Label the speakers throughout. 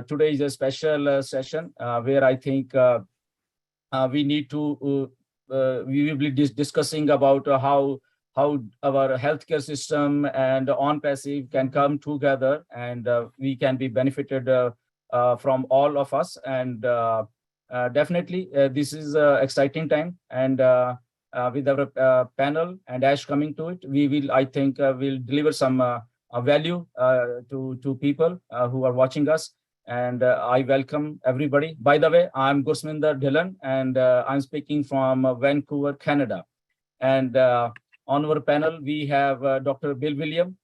Speaker 1: today is a special session where I think we need to, we will be discussing about how our healthcare system and on-passive can come together, and we can be benefited from all of us. And definitely, this is an exciting time. And with our panel and Ash coming to it, we will, I think, will deliver some value to people who are watching us. And I welcome everybody. By the way, I'm Gurshminder Dhillon, and I'm speaking from Vancouver, Canada. And on our panel, we have Dr. Bill William.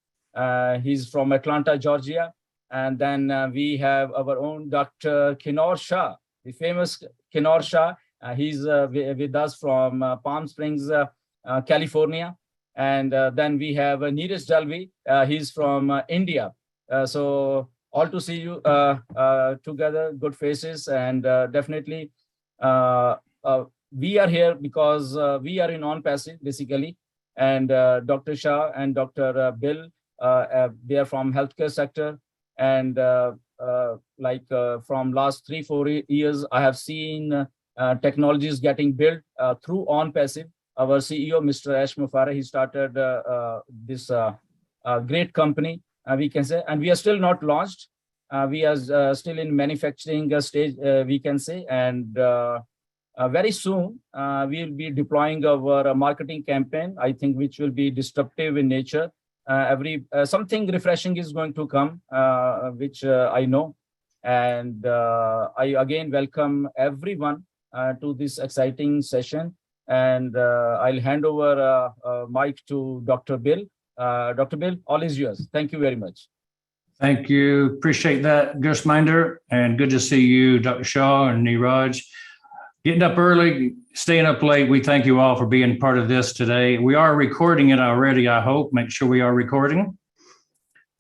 Speaker 1: He's from Atlanta, Georgia. And then we have our own Dr. Kinnaur Shah, the famous Kinnaur Shah. He's with us from Palm Springs, California. And then we have Neeraj Dalvi. He's from India. So all to see you together, good faces. And definitely, we are here because we are in on-passive, basically. And Dr. Shah and Dr. Bill, they are from healthcare sector. And from last 3-4 years, I have seen technologies getting built through on-passive. Our CEO, Mr. Ash Mufareh, he started this great company, we can say, and we are still not launched. We are still in manufacturing stage, we can say, and very soon we will be deploying our marketing campaign, I think, which will be disruptive in nature. Something refreshing is going to come, which I know. And I again welcome everyone to this exciting session. And I'll hand over mic to Dr. Bill. Dr. Bill, all is yours. Thank you very much.
Speaker 2: Thank you. Appreciate that, Gurshminder. And good to see you, Dr. Shah and Neeraj. Getting up early, staying up late, we thank you all for being part of this today. We are recording it already, I hope. Make sure we are recording.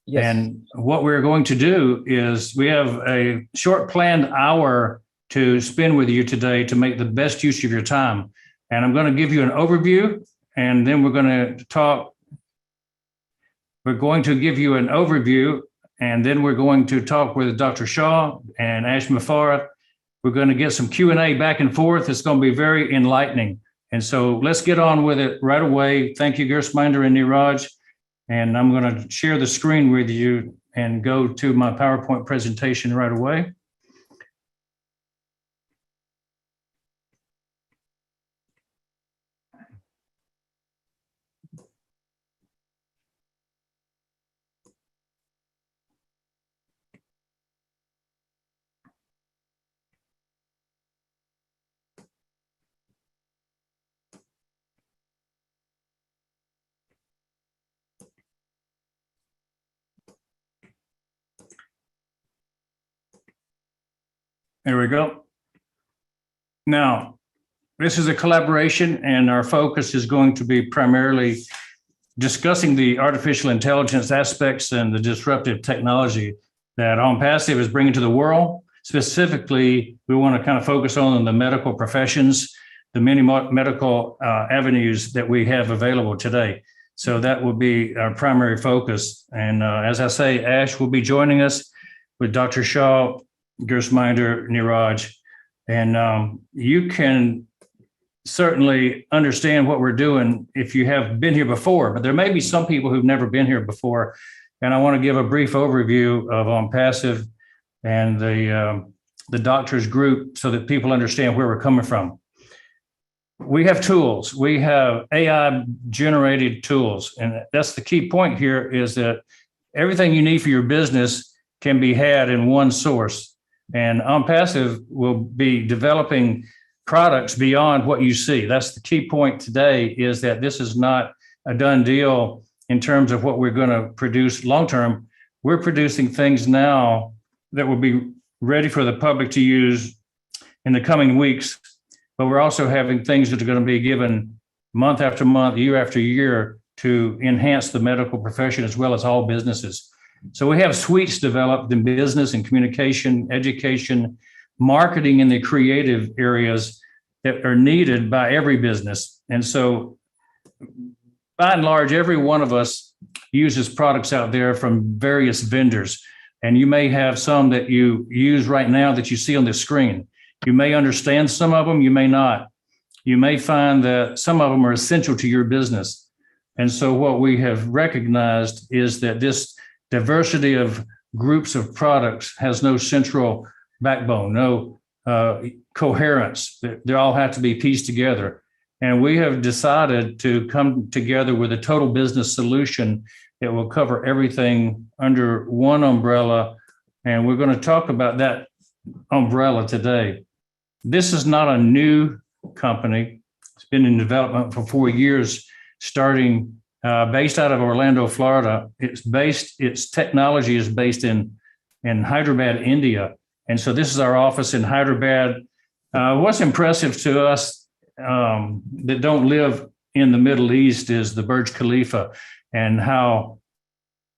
Speaker 2: Yes. And what we're going to do is we have a short planned hour to spend with you today to make the best use of your time. And I'm going to give you an overview, and then we're going to talk. We're going to give you an overview, and then we're going to talk with Dr. Shah and Ash Mufareh. We're going to get some Q&A back and forth. It's going to be very enlightening. And so let's get on with it right away. Thank you, Gurshminder and Neeraj. And I'm going to share the screen with you and go to my PowerPoint presentation right away. There we go. Now, this is a collaboration, and our focus is going to be primarily discussing the artificial intelligence aspects and the disruptive technology that OnPassive is bringing to the world. Specifically, we want to kind of focus on the medical professions, the many medical avenues that we have available today. So that will be our primary focus. And as I say, Ash will be joining us with Dr. Shah, Gurshminder, Neeraj, and you can certainly understand what we're doing if you have been here before, but there may be some people who've never been here before, and I want to give a brief overview of OnPassive and the doctors group so that people understand where we're coming from. We have tools. We have AI-generated tools, and that's the key point here, is that everything you need for your business can be had in one source. And OnPassive will be developing products beyond what you see. That's the key point today, is that this is not a done deal in terms of what we're going to produce long-term. We're producing things now that will be ready for the public to use in the coming weeks, but we're also having things that are going to be given month after month, year after year, to enhance the medical profession as well as all businesses. So we have suites developed in business and communication, education, marketing, in the creative areas that are needed by every business. And so by and large, every one of us uses products out there from various vendors. And you may have some that you use right now that you see on the screen. You may understand some of them, you may not. You may find that some of them are essential to your business. And so what we have recognized is that this diversity of groups of products has no central backbone, no coherence. They all have to be pieced together. And we have decided to come together with a total business solution that will cover everything under one umbrella. And we're going to talk about that umbrella today. This is not a new company. It's been in development for 4 years, starting based out of Orlando, Florida. Its technology is based in Hyderabad, India. And so this is our office in Hyderabad. What's impressive to us that don't live in the Middle East is the Burj Khalifa and how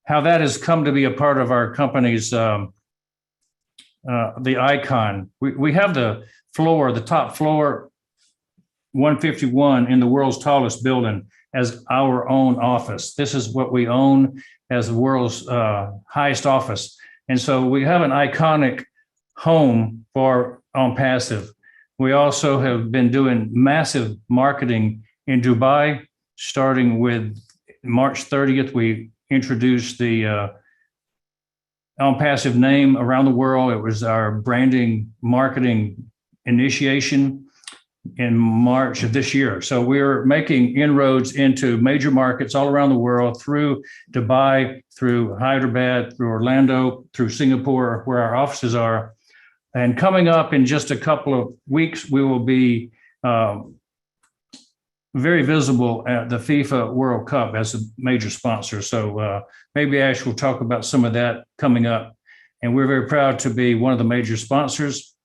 Speaker 2: that has come to be a part of our company's the icon. We have the top floor, 151 in the world's tallest building as our own office. This is what we own as the world's highest office. And so we have an iconic home for On Passive. We also have been doing massive marketing in Dubai, starting with March 30th. We introduced the On Passive name around the world. It was our branding marketing initiation in March of this year. So we're making inroads into major markets all around the world through Dubai, through Hyderabad, through Orlando, through Singapore, where our offices are. And coming up in just a couple of weeks, we will be very visible at the FIFA World Cup as a major sponsor. So maybe Ash will talk about some of that coming up. And we're very proud to be one of the major sponsors.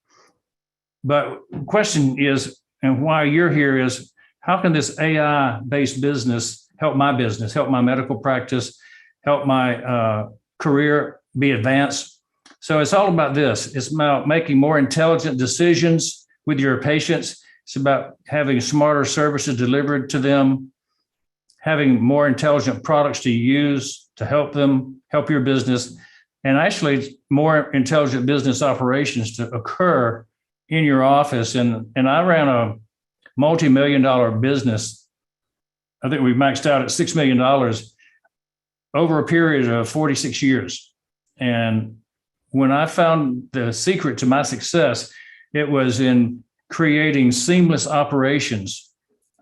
Speaker 2: But the question is, and why you're here is, how can this AI-based business help my business, help my medical practice, help my career be advanced? So it's all about this. It's about making more intelligent decisions with your patients. It's about having smarter services delivered to them, having more intelligent products to use to help them, help your business, and actually more intelligent business operations to occur in your office. And I ran a multi-million-dollar business. I think we maxed out at $6 million over a period of 46 years. And when I found the secret to my success, it was in creating seamless operations.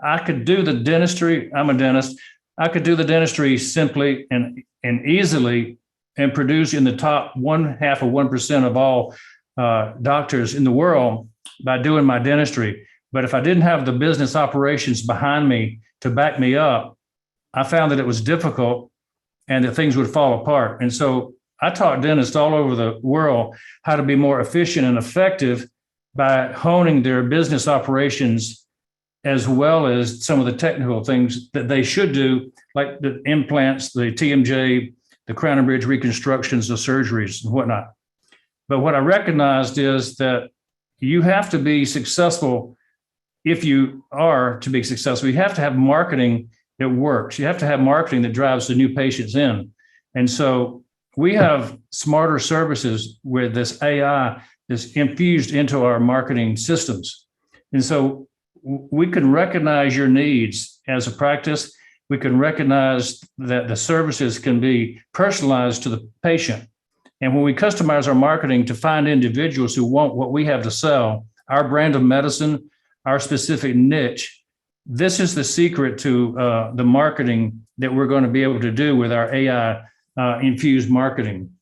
Speaker 2: I could do the dentistry. I'm a dentist. I could do the dentistry simply and easily and produce in the top 0.5% of all doctors in the world by doing my dentistry. But if I didn't have the business operations behind me to back me up, I found that it was difficult and that things would fall apart. And so I taught dentists all over the world how to be more efficient and effective by honing their business operations, as well as some of the technical things that they should do, like the implants, the TMJ, the crown and bridge reconstructions, the surgeries and whatnot. But what I recognized is that you have to be successful. If you are to be successful, you have to have marketing that works. You have to have marketing that drives the new patients in. And so we have smarter services with this AI that's infused into our marketing systems. And so we can recognize your needs as a practice. We can recognize that the services can be personalized to the patient. And when we customize our marketing to find individuals who want what we have to sell, our brand of medicine, our specific niche, this is the secret to the marketing that we're going to be able to do with our AI infused marketing.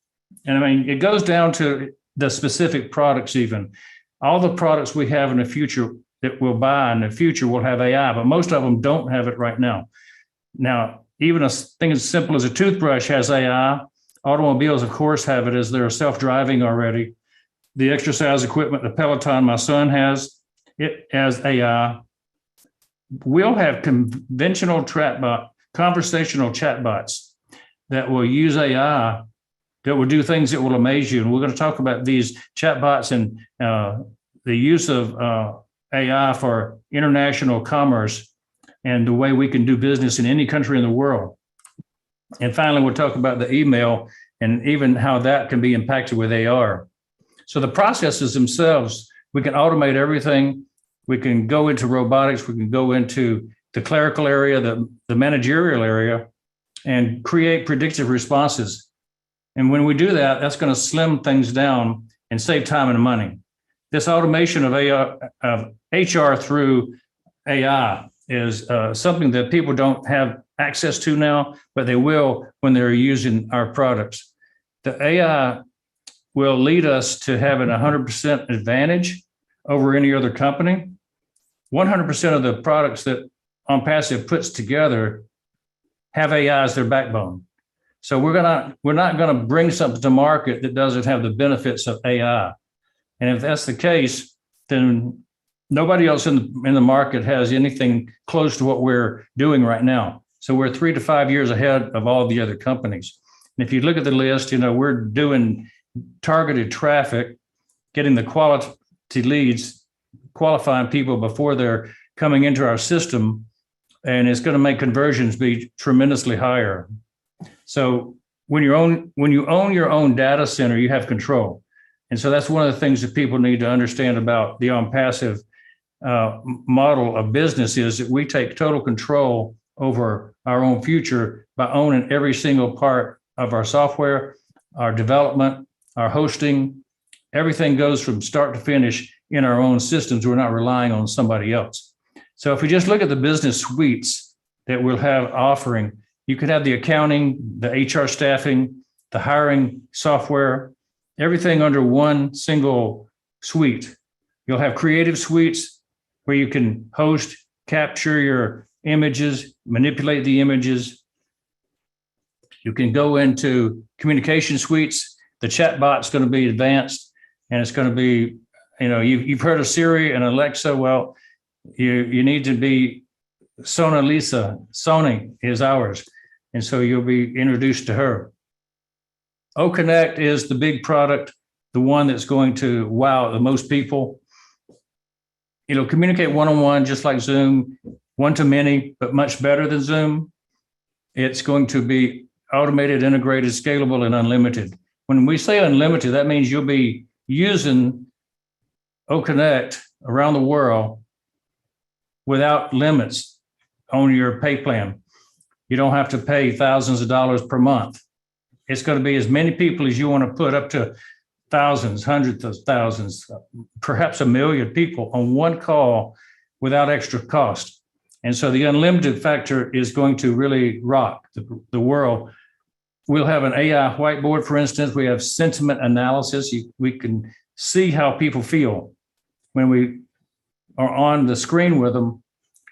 Speaker 2: And I mean, it goes down to the specific products even. All the products we have in the future that we'll buy in the future will have AI, but most of them don't have it right now. Now, even a thing as simple as a toothbrush has AI. Automobiles, of course, have it as they're self-driving already. The exercise equipment, the Peloton my son has, it has AI. We'll have conventional conversational chatbots that will use AI that will do things that will amaze you. And we're going to talk about these chatbots and the use of AI for international commerce and the way we can do business in any country in the world. And finally, we'll talk about the email and even how that can be impacted with AR. So the processes themselves, we can automate everything. We can go into robotics. We can go into the clerical area, the managerial area, and create predictive responses. And when we do that, that's going to slim things down and save time and money. This automation of HR through AI is something that people don't have access to now, but they will when they're using our products. The AI will lead us to having 100% advantage over any other company. 100% of the products that OnPassive puts together have AI as their backbone. So we're not going to bring something to market that doesn't have the benefits of AI. And if that's the case, then nobody else in the market has anything close to what we're doing right now. So we're 3 to 5 years ahead of all the other companies. And if you look at the list, we're doing targeted traffic, getting the quality leads, qualifying people before they're coming into our system, and it's going to make conversions be tremendously higher. So when you own your own data center, you have control. And so that's one of the things that people need to understand about the OnPassive model of business is that we take total control over our own future by owning every single part of our software, our development, our hosting. Everything goes from start to finish in our own systems. We're not relying on somebody else. So if we just look at the business suites that we'll have offering, you could have the accounting, the HR staffing, the hiring software, everything under one single suite. You'll have creative suites where you can host, capture your images, manipulate the images. You can go into communication suites. The chat bot's going to be advanced, and it's going to be, you've heard of Siri and Alexa. Well, you need to be Sona Lisa. Sony is ours. And so you'll be introduced to her. OConnect is the big product, the one that's going to wow the most people. It'll communicate one-on-one, just like Zoom, one-to-many, but much better than Zoom. It's going to be automated, integrated, scalable, and unlimited. When we say unlimited, that means you'll be using OConnect around the world without limits on your pay plan. You don't have to pay thousands of dollars per month. It's going to be as many people as you want to put, up to thousands, hundreds of thousands, perhaps 1 million people on one call without extra cost. And so the unlimited factor is going to really rock the world. We'll have an AI whiteboard, for instance. We have sentiment analysis. We can see how people feel when we are on the screen with them.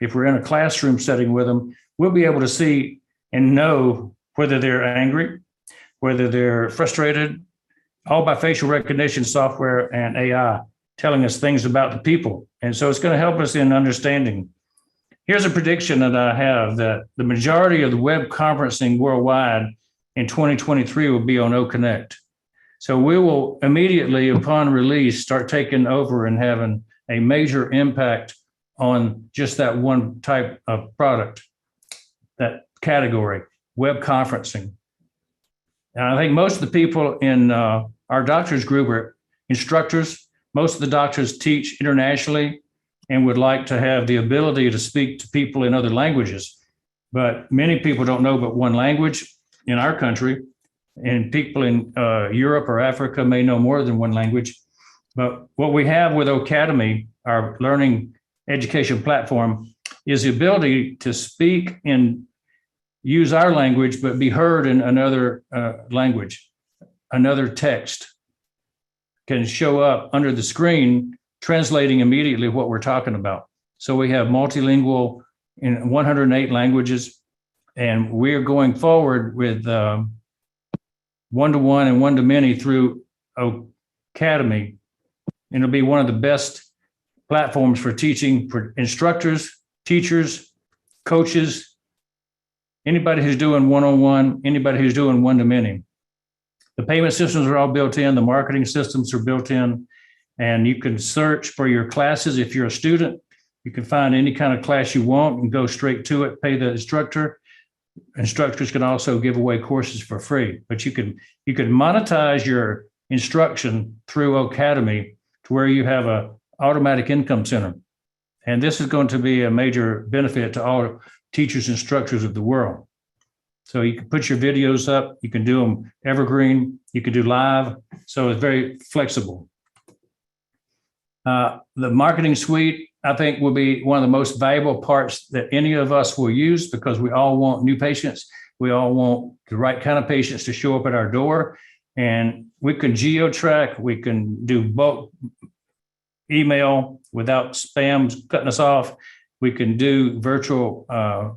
Speaker 2: If we're in a classroom setting with them, we'll be able to see and know whether they're angry, whether they're frustrated, all by facial recognition software and AI telling us things about the people. And so it's going to help us in understanding. Here's a prediction that I have, that the majority of the web conferencing worldwide in 2023 will be on OConnect. So we will immediately, upon release, start taking over and having a major impact on just that one type of product, that category, web conferencing. And I think most of the people in our doctors group are instructors. Most of the doctors teach internationally and would like to have the ability to speak to people in other languages. But many people don't know but one language in our country, and people in Europe or Africa may know more than one language. But what we have with Academy, our learning education platform, is the ability to speak and use our language, but be heard in another language. Another text can show up under the screen, translating immediately what we're talking about. So we have multilingual in 108 languages, and we're going forward with one-to-one and one-to-many through Academy. And it'll be one of the best platforms for teaching for instructors, teachers, coaches, anybody who's doing one-on-one, anybody who's doing one-to-many. The payment systems are all built in. The marketing systems are built in. And you can search for your classes. If you're a student, you can find any kind of class you want and go straight to it, pay the instructor. instructors can also give away courses for free, but you can monetize your instruction through Academy to where you have a automatic income center. And this is going to be a major benefit to all teachers, instructors of the world. So you can put your videos up, you can do them evergreen, you can do live. So it's very flexible. The marketing suite, I think, will be one of the most valuable parts that any of us will use, because we all want new patients. We all want the right kind of patients to show up at our door. And we can geo-track, we can do bulk email without spam cutting us off. We can do virtual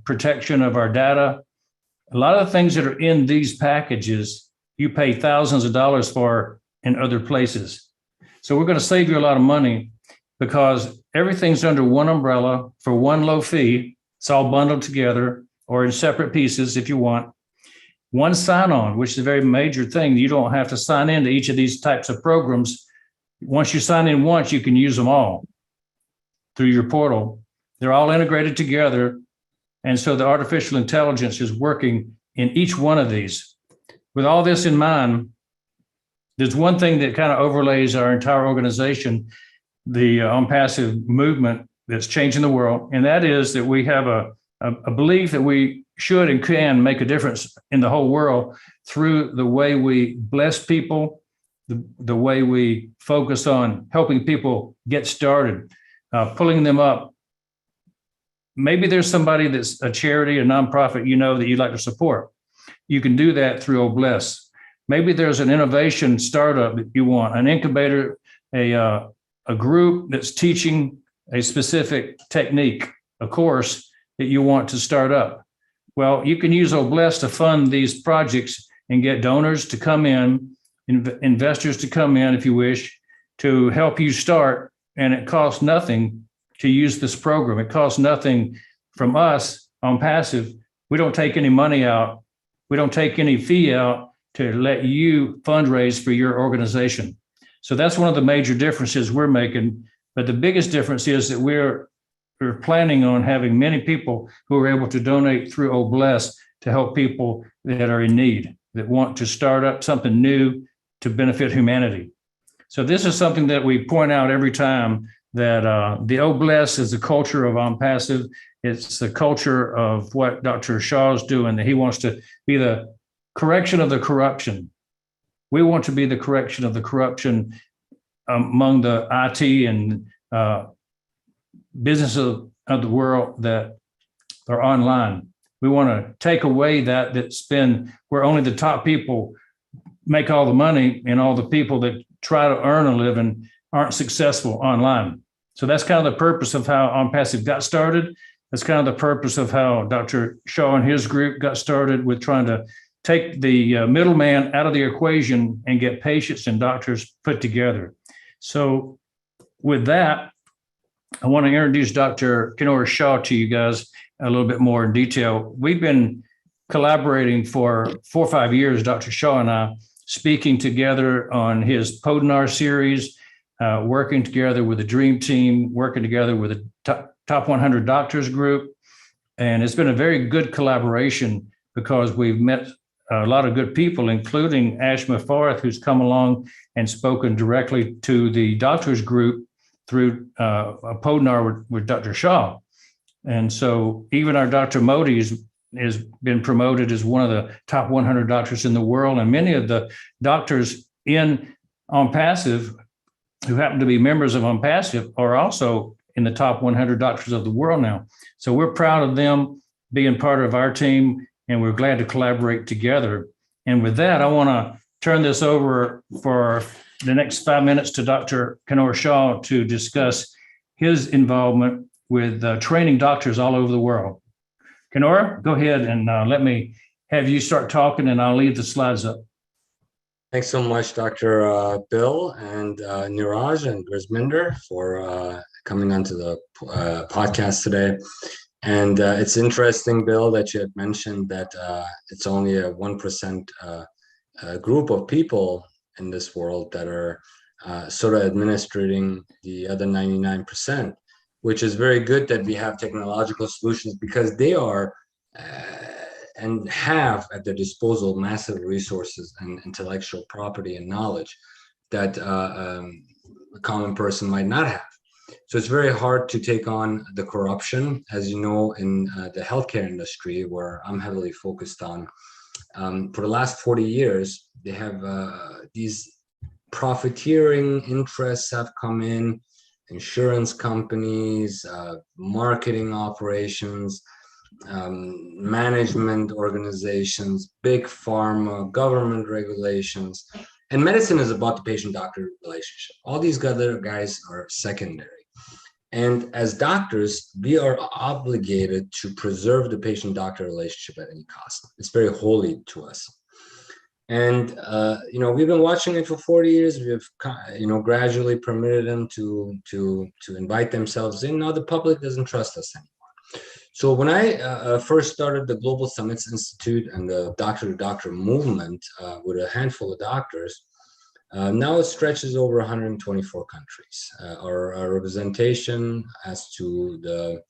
Speaker 2: protection of our data. A lot of the things that are in these packages, you pay thousands of dollars for in other places. So we're going to save you a lot of money, because everything's under one umbrella for one low fee. It's all bundled together or in separate pieces if you want. One sign-on, which is a very major thing. You don't have to sign into each of these types of programs. Once you sign in once, you can use them all through your portal. They're all integrated together. And so the artificial intelligence is working in each one of these. With all this in mind, there's one thing that kind of overlays our entire organization, the OnPassive movement that's changing the world. And that is that we have a belief that we should and can make a difference in the whole world through the way we bless people, the way we focus on helping people get started, pulling them up. Maybe there's somebody that's a charity, a nonprofit, that you'd like to support. You can do that through OBless. Maybe there's an innovation startup that you want, an incubator, a group that's teaching a specific technique, a course that you want to start up. Well, you can use OBless to fund these projects and get donors to come in, investors to come in, if you wish, to help you start. And it costs nothing to use this program. It costs nothing from us OnPassive. We don't take any money out. We don't take any fee out to let you fundraise for your organization. So that's one of the major differences we're making. But the biggest difference is that we're planning on having many people who are able to donate through OBless to help people that are in need, that want to start up something new to benefit humanity. So this is something that we point out every time, that the OBless is the culture of OnPassive. It's the culture of what Dr. Shaw is doing, that he wants to be the correction of the corruption. We want to be the correction of the corruption among the IT and business of the world that are online. We want to take away that's been where only the top people make all the money, and all the people that try to earn a living aren't successful online. So that's kind of the purpose of how OnPassive got started. That's kind of the purpose of how Dr. Shaw and his group got started, with trying to take the middleman out of the equation and get patients and doctors put together. So with that, I want to introduce Dr. Kenora Shaw to you guys a little bit more in detail. We've been collaborating for 4 or 5 years, Dr. Shaw and I, speaking together on his Podinar series, working together with the Dream Team, working together with the top 100 Doctors group. And it's been a very good collaboration, because we've met a lot of good people, including Ash Mufareh, who's come along and spoken directly to the Doctors group through a Podinar with Dr. Shaw. And so even our Dr. Modi has been promoted as one of the top 100 doctors in the world. And many of the doctors in OnPassive who happen to be members of OnPassive are also in the top 100 doctors of the world now. So we're proud of them being part of our team, and we're glad to collaborate together. And with that, I want to turn this over for the next 5 minutes to Dr. Kenora Shaw to discuss his involvement with training doctors all over the world. Kenora, go ahead and let me have you start talking, and I'll leave the slides up.
Speaker 3: Thanks so much, Dr. Bill and Niraj and Grisminder, for coming onto the podcast today. And it's interesting, Bill, that you had mentioned that it's only a 1% group of people in this world that are sort of administrating the other 99%, which is very good that we have technological solutions, because they are and have at their disposal massive resources and intellectual property and knowledge that a common person might not have. So it's very hard to take on the corruption, as you know, in the healthcare industry, where I'm heavily focused on. For the last 40 years, they have these profiteering interests have come in, insurance companies, marketing operations, management organizations, big pharma, government regulations, and medicine is about the patient-doctor relationship. All these other guys are secondary. And as doctors, we are obligated to preserve the patient-doctor relationship at any cost. It's very holy to us. And, we've been watching it for 40 years. We've, gradually permitted them to invite themselves in. Now the public doesn't trust us anymore. So when I first started the Global Summits Institute and the doctor-to-doctor movement with a handful of doctors, now it stretches over 124 countries. Our representation as to the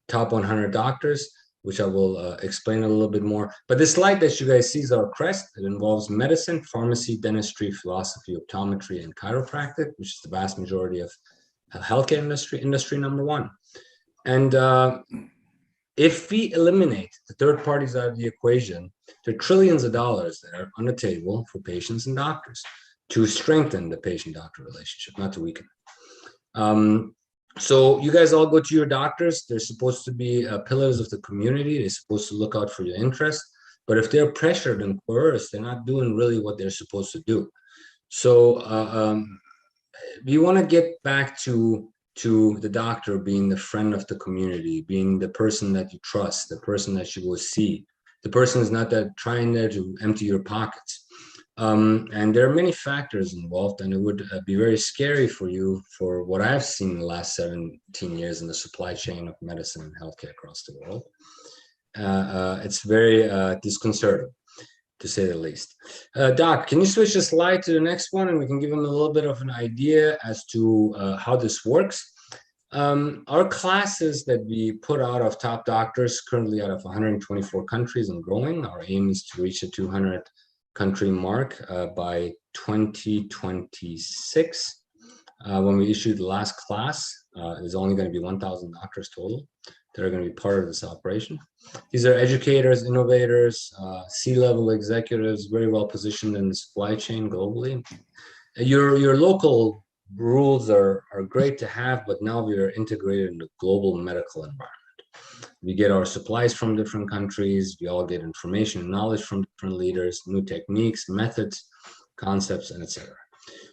Speaker 3: top 100 doctors, which I will explain a little bit more. But this slide that you guys see is our crest. It involves medicine, pharmacy, dentistry, philosophy, optometry, and chiropractic, which is the vast majority of healthcare industry number one. And if we eliminate the third parties out of the equation, there are trillions of dollars that are on the table for patients and doctors to strengthen the patient-doctor relationship, not to weaken it. So you guys all go to your doctors. They're supposed to be pillars of the community. They're supposed to look out for your interests. But if they're pressured and coerced, they're not doing really what they're supposed to do. So we want to get back to the doctor being the friend of the community, being the person that you trust, the person that you go see. The person is not that trying there to empty your pockets. And there are many factors involved, and it would be very scary for you for what I've seen in the last 17 years in the supply chain of medicine and healthcare across the world. It's very disconcerting, to say the least. Doc, can you switch the slide to the next one, and we can give them a little bit of an idea as to how this works. Our classes that we put out of top doctors, currently out of 124 countries and growing. Our aim is to reach a 200 country mark by 2026. When we issue the last class, there's only going to be 1,000 doctors total that are going to be part of this operation. These are educators, innovators, C-level executives, very well positioned in the supply chain globally. Your local rules are great to have, but now we are integrated in the global medical environment. We get our supplies from different countries. We all get information and knowledge from different leaders, new techniques, methods, concepts, and etc.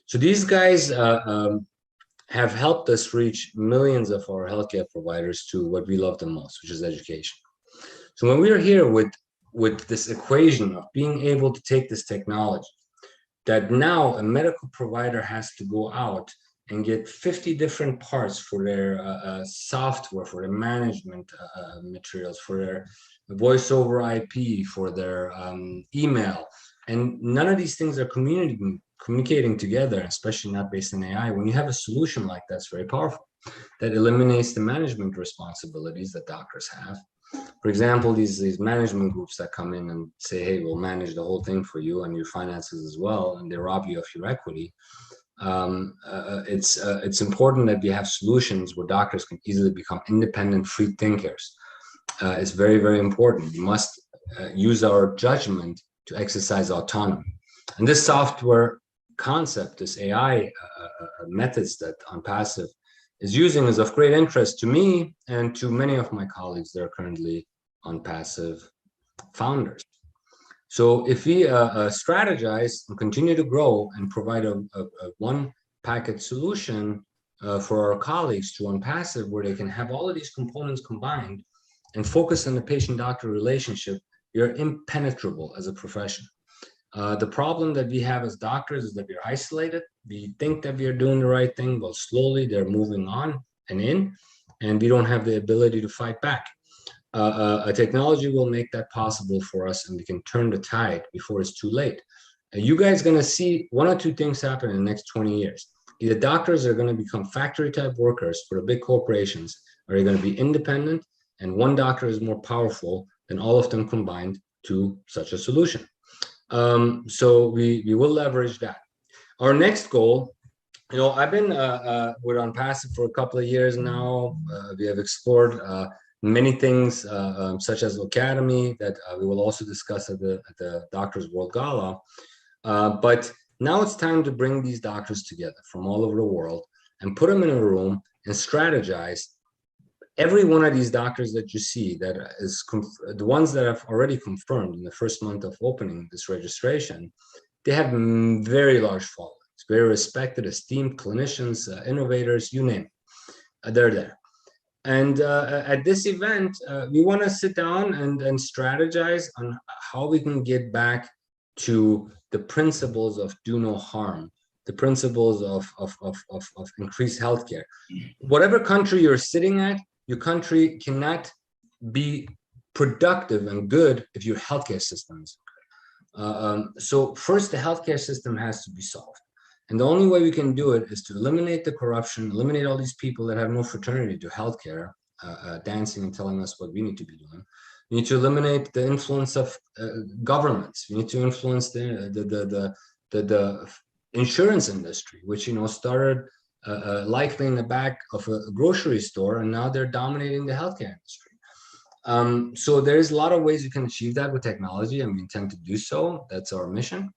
Speaker 3: So these guys have helped us reach millions of our healthcare providers to what we love the most, which is education. So when we're here with this equation of being able to take this technology, that now a medical provider has to go out and get 50 different parts for their software, for their management materials, for their voice over IP, for their email. And none of these things are communicating together, especially not based on AI. When you have a solution like that, it's very powerful. That eliminates the management responsibilities that doctors have. For example, these management groups that come in and say, hey, we'll manage the whole thing for you and your finances as well, and they rob you of your equity. It's important that we have solutions where doctors can easily become independent, free thinkers. It's very, very important. We must use our judgment to exercise autonomy. And this software concept, this AI methods that OnPassive is using is of great interest to me and to many of my colleagues that are currently OnPassive founders. So if we strategize and continue to grow and provide a one package solution for our colleagues to OnPassive, where they can have all of these components combined and focus on the patient-doctor relationship, you're impenetrable as a profession. The problem that we have as doctors is that we're isolated. We think that we are doing the right thing, but slowly they're moving on and in, and we don't have the ability to fight back. A technology will make that possible for us, and we can turn the tide before it's too late. You guys are going to see one or two things happen in the next 20 years. Either doctors are going to become factory-type workers for the big corporations, or they're going to be independent, and one doctor is more powerful than all of them combined, to such a solution. So we will leverage that. Our next goal, I've been with OnPassive for a couple of years now. We have explored many things, such as Academy, that we will also discuss at the Doctors World Gala. But now it's time to bring these doctors together from all over the world and put them in a room and strategize. Every one of these doctors that you see, that is the ones that have already confirmed in the first month of opening this registration, they have very large followings, very respected, esteemed clinicians, innovators, you name it. They're there. And at this event, we want to sit down and strategize on how we can get back to the principles of do no harm, the principles of increased healthcare. Whatever country you're sitting at, your country cannot be productive and good if your healthcare system is good. So first, the healthcare system has to be solved. And the only way we can do it is to eliminate the corruption, eliminate all these people that have no fraternity to healthcare, dancing and telling us what we need to be doing. We need to eliminate the influence of governments. We need to influence the insurance industry, which started likely in the back of a grocery store, and now they're dominating the healthcare industry. So there's a lot of ways you can achieve that with technology, and we intend to do so. That's our mission.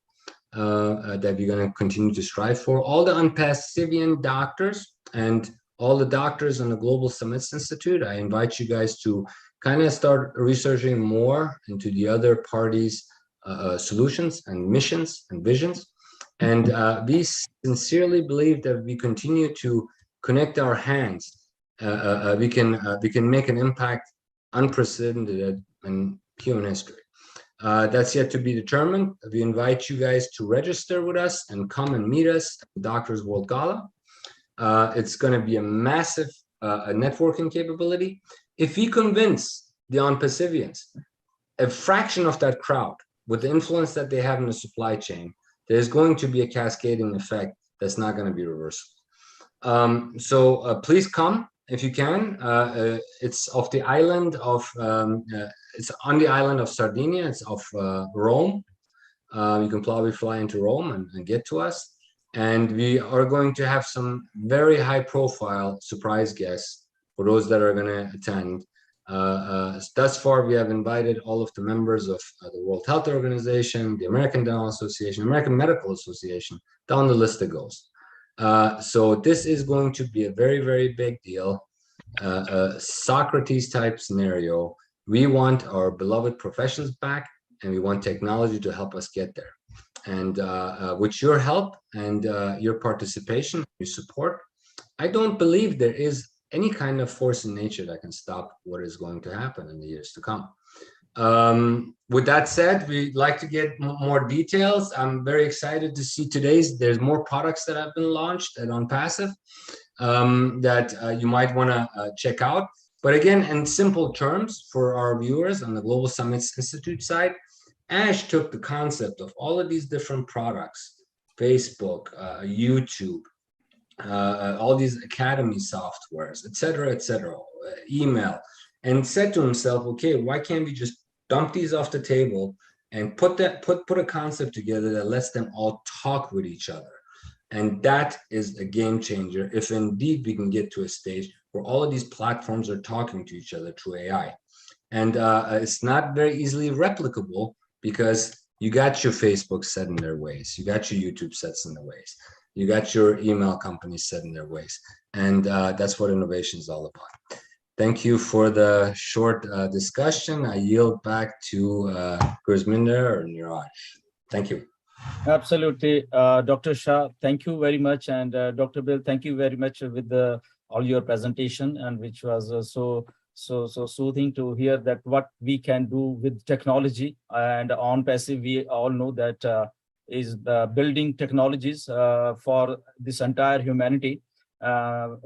Speaker 3: That we're going to continue to strive for. All the OnPassivian doctors and all the doctors in the Global Summits Institute, I invite you guys to kind of start researching more into the other parties' solutions and missions and visions. And we sincerely believe that we continue to connect our hands. We can make an impact unprecedented in human history. That's yet to be determined. We invite you guys to register with us and come and meet us at the Doctors World Gala. It's going to be a massive networking capability. If we convince the OnPassivians, a fraction of that crowd, with the influence that they have in the supply chain, there's going to be a cascading effect that's not going to be reversible. So please come. If you can. It's off the island of, it's on the island of Sardinia. It's off Rome. You can probably fly into Rome and get to us. And we are going to have some very high profile surprise guests for those that are going to attend. Thus far, we have invited all of the members of the World Health Organization, the American Dental Association, American Medical Association, down the list it goes. So this is going to be a very, very big deal, Socrates type scenario. We want our beloved professions back, and we want technology to help us get there. And with your help and your participation, your support, I don't believe there is any kind of force in nature that can stop what is going to happen in the years to come. With that said, we'd like to get more details. I'm very excited to see there's more products that have been launched at OnPassive that you might want to check out. But again, in simple terms for our viewers on the Global Summits Institute side, Ash took the concept of all of these different products, Facebook, YouTube, all these academy softwares, et cetera, email, and said to himself, okay, why can't we just dump these off the table and put a concept together that lets them all talk with each other? And that is a game changer if indeed we can get to a stage where all of these platforms are talking to each other through AI. And it's not very easily replicable because you got your Facebook set in their ways, you got your YouTube sets in their ways, you got your email companies set in their ways. And that's what innovation is all about. Thank you for the short discussion. I yield back to Gurminder or Niraj. Thank you.
Speaker 1: Absolutely, Dr. Shah, thank you very much. And Dr. Bill, thank you very much with all your presentation, and which was so soothing to hear that what we can do with technology. And OnPassive, we all know that is building technologies for this entire humanity.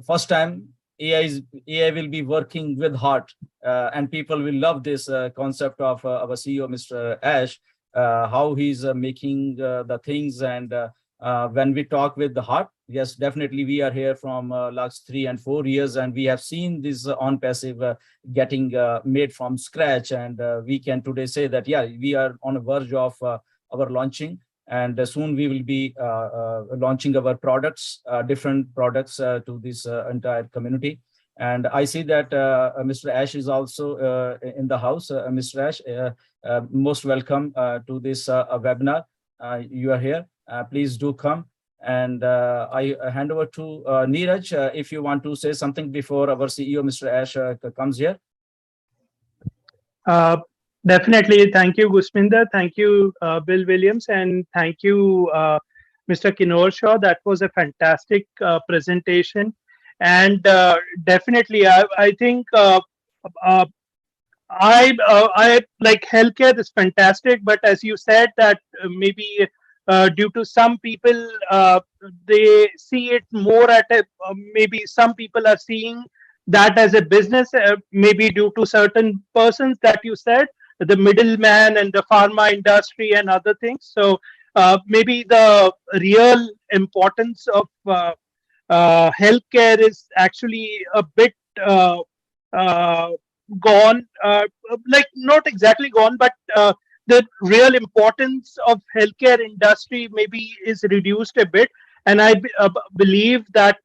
Speaker 1: First time AI will be working with heart, and people will love this concept of our CEO, Mr. Ash, how he's making the things and when we talk with the heart, yes, definitely we are here from last 3 and 4 years, and we have seen this on passive getting made from scratch, and we can today say that yeah, we are on a verge of our launching, and soon we will be launching our products, different products to this entire community. And I see that Mr. Ash is also in the house. Mr. Ash, most welcome to this webinar. You are here. Please do come. And I hand over to Neeraj, if you want to say something before our CEO, Mr. Ash, comes here.
Speaker 4: Definitely. Thank you, Gusminder. Thank you, Bill Williams. And thank you, Mr. Kinor Shaw. That was a fantastic presentation. And definitely, I think I like healthcare is fantastic, but as you said that maybe due to some people, they see it more at a maybe some people are seeing that as a business, maybe due to certain persons that you said, the middleman and the pharma industry and other things. So maybe the real importance of healthcare is actually a bit gone, like not exactly gone, but the real importance of healthcare industry maybe is reduced a bit. And I believe that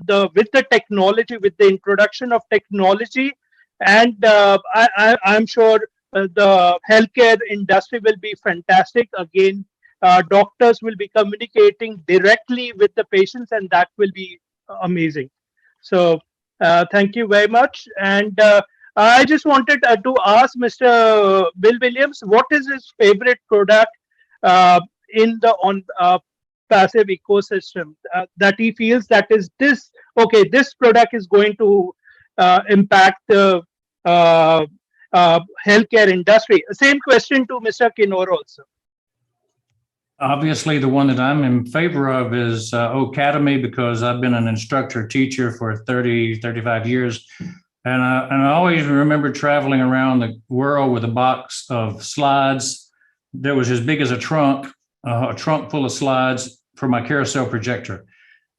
Speaker 4: with the technology, with the introduction of technology, and I'm sure the healthcare industry will be fantastic. Again, doctors will be communicating directly with the patients, and that will be amazing. So thank you very much. And I just wanted to ask Mr. Bill Williams, what is his favorite product in the passive ecosystem that he feels that is this, okay, this product is going to impact the healthcare industry. Same question to Mr. Kinor also.
Speaker 2: Obviously, the one that I'm in favor of is Academy, because I've been an instructor teacher for 30, 35 years. And I always remember traveling around the world with a box of slides that was as big as a trunk full of slides for my carousel projector,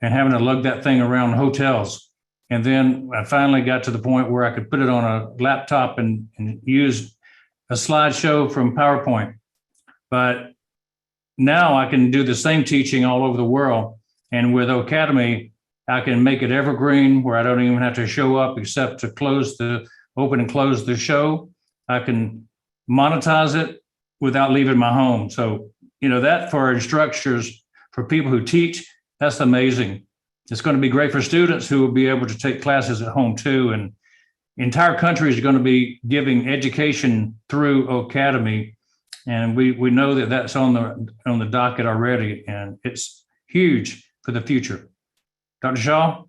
Speaker 2: and having to lug that thing around hotels. And then I finally got to the point where I could put it on a laptop and use a slideshow from PowerPoint. But now I can do the same teaching all over the world. And with Academy, I can make it evergreen, where I don't even have to show up except to open and close the show. I can monetize it without leaving my home. So, that for instructors, for people who teach, that's amazing. It's going to be great for students who will be able to take classes at home too. And entire countries are going to be giving education through Academy. And we know that that's on the docket already, and it's huge for the future. Dr. Shaw?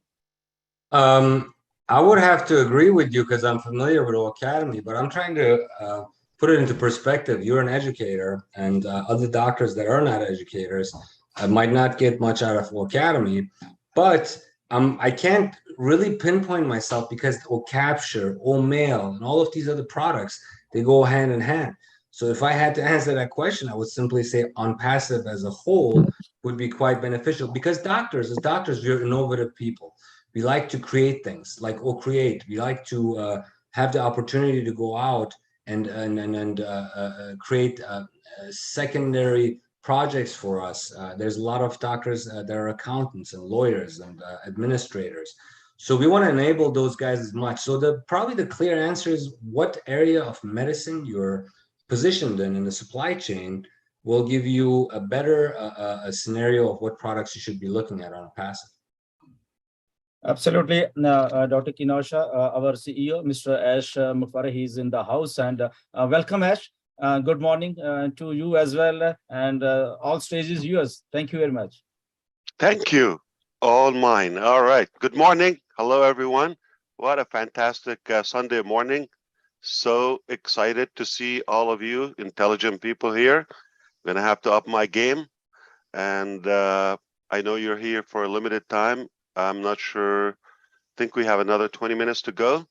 Speaker 3: I would have to agree with you because I'm familiar with Academy, but I'm trying to put it into perspective. You're an educator, and other doctors that are not educators might not get much out of Academy, but I can't really pinpoint myself because OCapture, OMail, and all of these other products, they go hand in hand. So if I had to answer that question, I would simply say OnPassive as a whole would be quite beneficial, because as doctors, we're innovative people. We like to create things like create. We like to have the opportunity to go out and create secondary projects for us. There's a lot of doctors that are accountants and lawyers and administrators. So we want to enable those guys as much. So probably the clear answer is what area of medicine you're positioned in the supply chain will give you a better a scenario of what products you should be looking at on passive.
Speaker 1: Absolutely. Dr. Kinor Shaw, our CEO, Mr. Ash Mufareh, he's in the house. And welcome, Ash. Good morning to you as well. And all stages yours. Thank you very much.
Speaker 5: Thank you. All mine. All right. Good morning. Hello, everyone. What a fantastic Sunday morning. So excited to see all of you intelligent people here. I'm going to have to up my game. And I know you're here for a limited time. I'm not sure. I think we have another 20 minutes to go.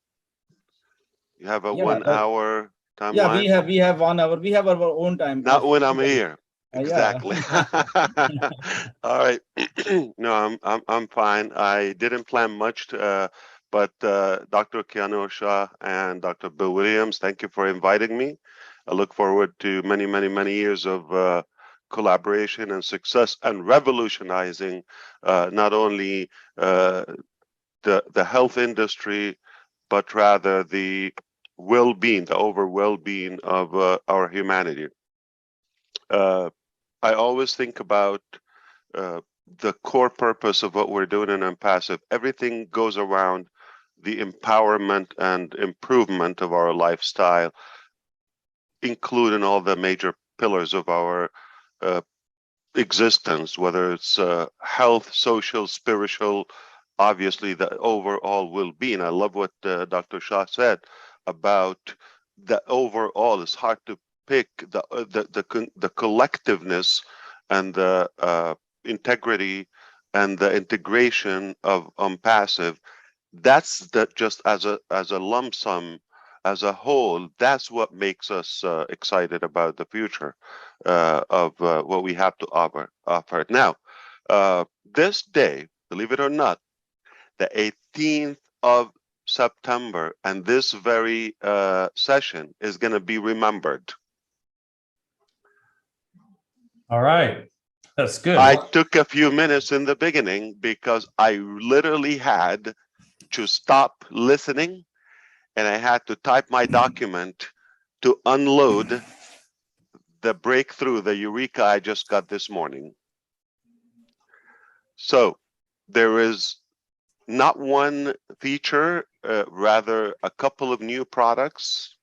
Speaker 5: You have a 1 hour timeline?
Speaker 1: Yeah, we have 1 hour. We have our own time.
Speaker 5: Not when I'm here.
Speaker 1: Yeah.
Speaker 5: Exactly. All right. No, I'm fine. I didn't plan much, but Dr. Keanu Shah and Dr. Bill Williams, thank you for inviting me. I look forward to many, many, many years of collaboration and success and revolutionizing not only the health industry, but rather the well-being, the over well-being of our humanity. I always think about the core purpose of what we're doing in Impassive. Everything goes around the empowerment and improvement of our lifestyle, including all the major pillars of our uh, existence, whether it's health, social, spiritual, obviously the overall well-being. I love what Dr. Shah said about the overall. It's hard to pick the collectiveness and the integrity and the integration of passive. That's just as a lump sum, as a whole. That's what makes us excited about the future of what we have to offer. Now, this day, believe it or not, the 18th of September, and this very session is going to be remembered.
Speaker 2: All right. That's good.
Speaker 5: I took a few minutes in the beginning because I literally had to stop listening and I had to type my document to unload the breakthrough, the eureka I just got this morning. So there is not one feature, rather a couple of new products.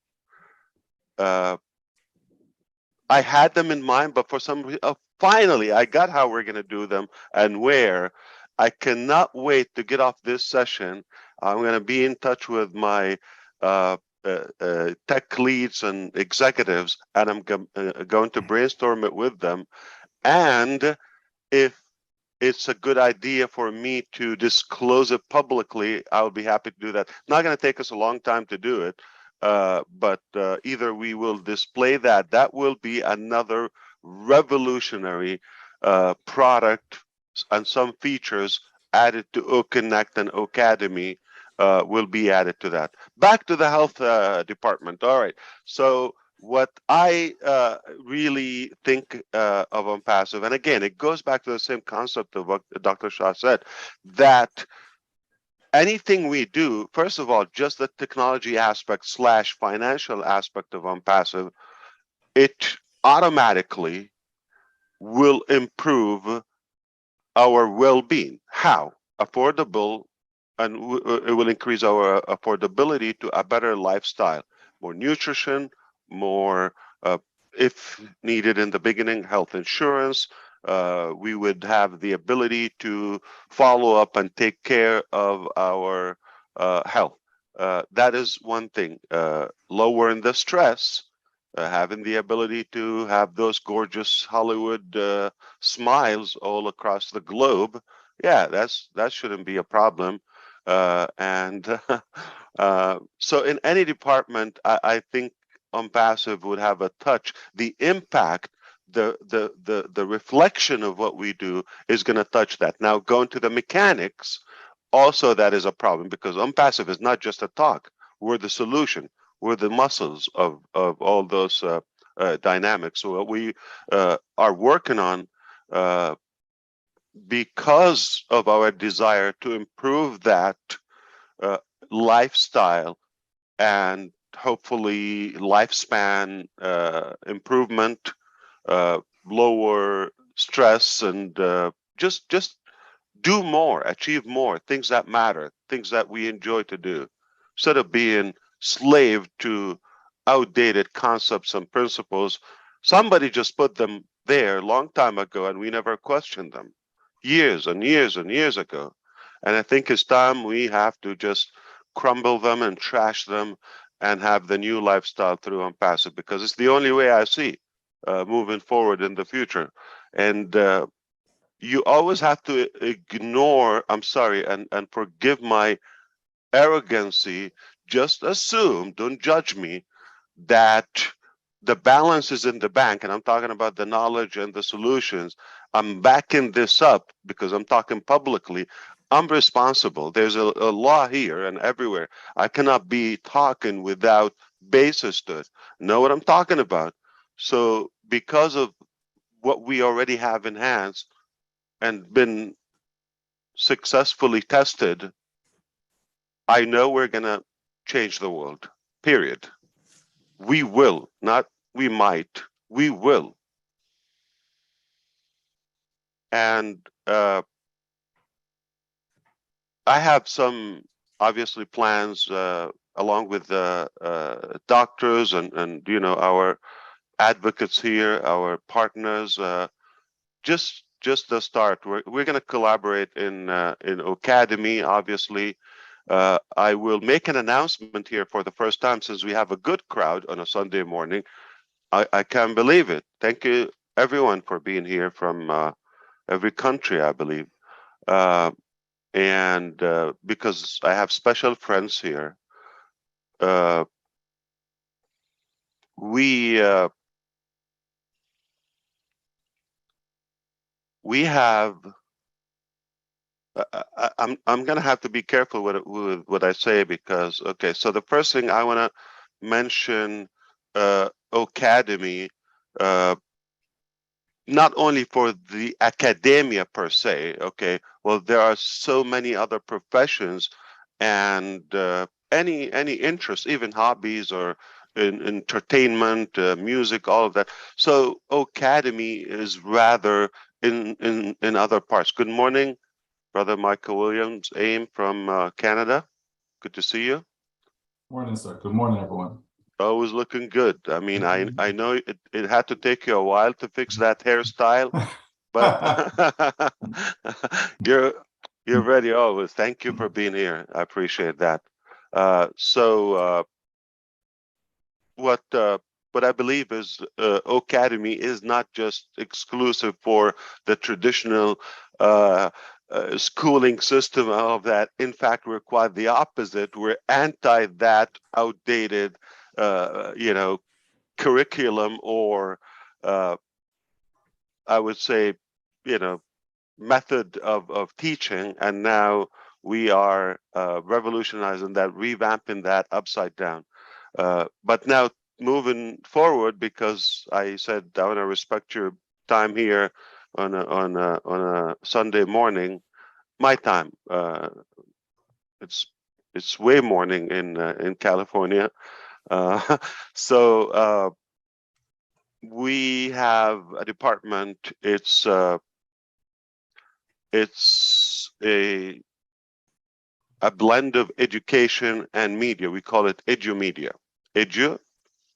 Speaker 5: I had them in mind, but for some reason, finally, I got how we're going to do them and where. I cannot wait to get off this session. I'm going to be in touch with my tech leads and executives, and I'm going to brainstorm it with them. And if it's a good idea for me to disclose it publicly, I'll be happy to do that. Not going to take us a long time to do it, but either we will display that. That will be another revolutionary product and some features added to OConnect and Ocademy will be added to that. Back to the health department. All right. So what I really think of Impassive, and again, it goes back to the same concept of what Dr. Shah said, that anything we do, first of all, just the technology aspect / financial aspect of Impassive, it automatically will improve our well-being. How? Affordable, and it will increase our affordability to a better lifestyle, more nutrition, more, if needed in the beginning, health insurance. We would have the ability to follow up and take care of our health. That is one thing. Lowering the stress, having the ability to have those gorgeous Hollywood smiles all across the globe. Yeah, that shouldn't be a problem. So in any department, I think Impassive would have a touch. The impact, the reflection of what we do is going to touch that. Now, going to the mechanics, also that is a problem because Impassive is not just a talk. We're the solution. We're the muscles of all those dynamics. So what we are working on, because of our desire to improve that lifestyle and hopefully lifespan improvement, lower stress, and just do more, achieve more, things that matter, things that we enjoy to do, instead of being slave to outdated concepts and principles. Somebody just put them there a long time ago and we never questioned them, years and years and years ago. And I think it's time we have to just crumble them and trash them and have the new lifestyle through Impassive, because it's the only way I see moving forward in the future. And you always have to ignore, I'm sorry, and forgive my arrogancy, just assume, don't judge me, that the balance is in the bank, and I'm talking about the knowledge and the solutions. I'm backing this up because I'm talking publicly. I'm responsible. There's a law here and everywhere. I cannot be talking without basis to it. Know what I'm talking about? So because of what we already have enhanced and been successfully tested, I know we're gonna change the world. Period. We will, not we might. We will. And I have some obviously plans along with doctors and our advocates here, our partners. Just the start. We're going to collaborate in Academy. Obviously, I will make an announcement here for the first time since we have a good crowd on a Sunday morning. I can't believe it. Thank you everyone for being here from every country, I believe. And because I have special friends here, we have. I'm gonna have to be careful with what I say because okay. So the first thing I want to mention, Academy, uh, not only for the academia per se. Okay, well there are so many other professions and any interest, even hobbies or in entertainment, music, all of that. So Academy is rather in other parts. Good morning, Brother Michael Williams, AIM from Canada. Good to see you.
Speaker 6: Morning, sir. Good morning, everyone.
Speaker 5: Always looking good. I mean, I know it had to take you a while to fix that hairstyle, but you're ready always. Thank you for being here. I appreciate that. So what I believe is Academy is not just exclusive for the traditional schooling system of that. In fact, we're quite the opposite. We're anti that outdated, curriculum or I would say, method of teaching. And now we are revolutionizing that, revamping that upside down. But now moving forward, because I said I want to respect your time here on a Sunday morning, my time. It's way morning in California. So we have a department. It's a blend of education and media. We call it EduMedia. Edu,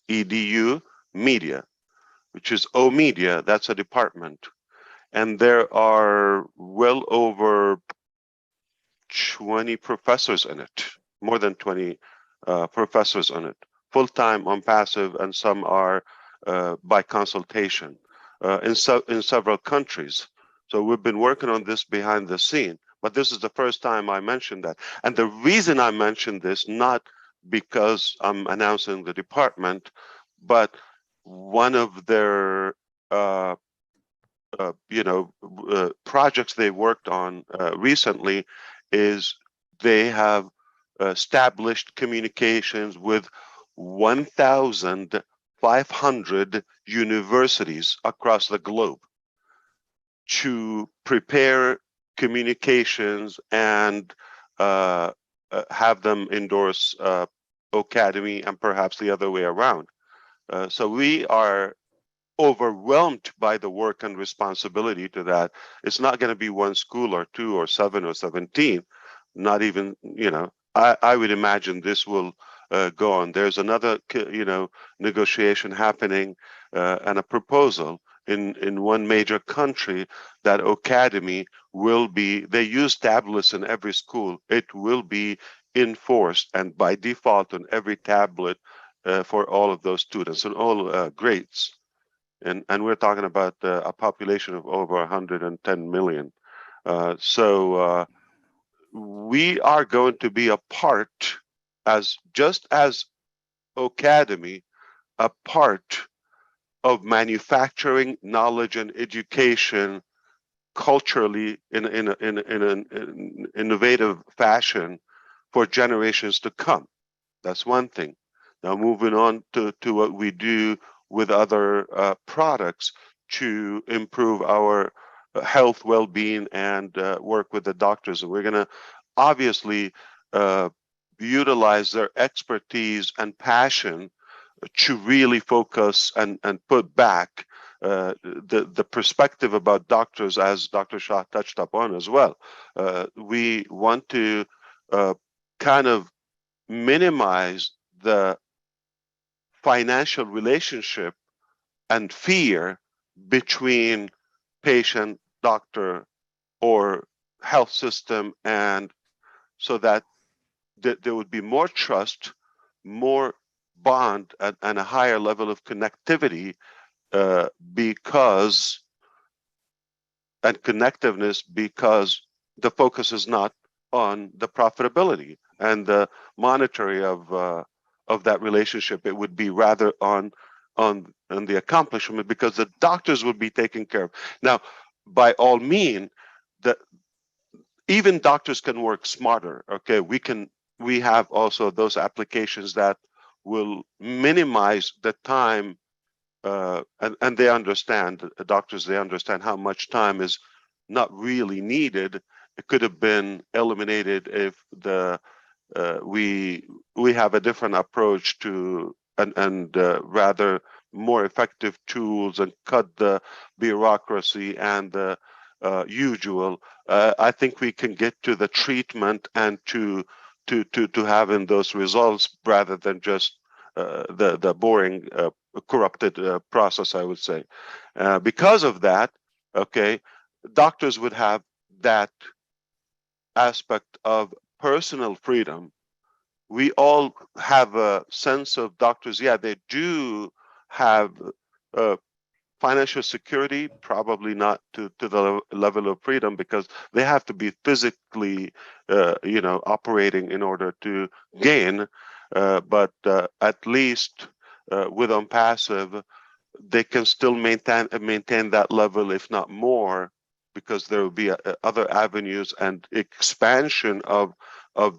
Speaker 5: EDU, media, which is O Media. That's a department. And there are well over 20 professors in it, more than 20 professors on it, full-time on passive, and some are by consultation in several countries. So we've been working on this behind the scene, but this is the first time I mentioned that. And the reason I mentioned this, not because I'm announcing the department, but one of their projects they worked on recently is they have established communications with 1,500 universities across the globe to prepare communications and have them endorse Academy and perhaps the other way around. So we are overwhelmed by the work and responsibility to that. It's not going to be one school or two or 7 or 17, not even, I would imagine this will go on. There's another, negotiation happening and a proposal in one major country that Academy will be, they use tablets in every school. It will be enforced and by default on every tablet for all of those students and all grades. And we're talking about a population of over 110 million. So we are going to be a part, just as Academy, a part of manufacturing knowledge and education culturally in an innovative fashion for generations to come. That's one thing. Now moving on to what we do with other products to improve our health, well-being, and work with the doctors. And we're going to obviously utilize their expertise and passion to really focus and put back the perspective about doctors, as Dr. Shah touched upon as well. We want to kind of minimize the financial relationship and fear between patient, doctor, or health system, and so that there would be more trust, more bond, and a higher level of connectivity because the focus is not on the profitability and the monetary of that relationship. It would be rather on the accomplishment, because the doctors would be taken care of. Now, by all means, even doctors can work smarter. Okay, we have also those applications that will minimize the time, and they understand, the doctors, they understand how much time is not really needed. It could have been eliminated if we have a different approach to and rather more effective tools, and cut the bureaucracy and the usual. I think we can get to the treatment and to having those results rather than just the boring corrupted process, I would say. Because of that, okay, doctors would have that aspect of personal freedom. We all have a sense of doctors. Yeah, they do have financial security, probably not to the level of freedom, because they have to be physically, operating in order to gain. But at least with OnPassive, they can still maintain that level, if not more, because there will be other avenues and expansion of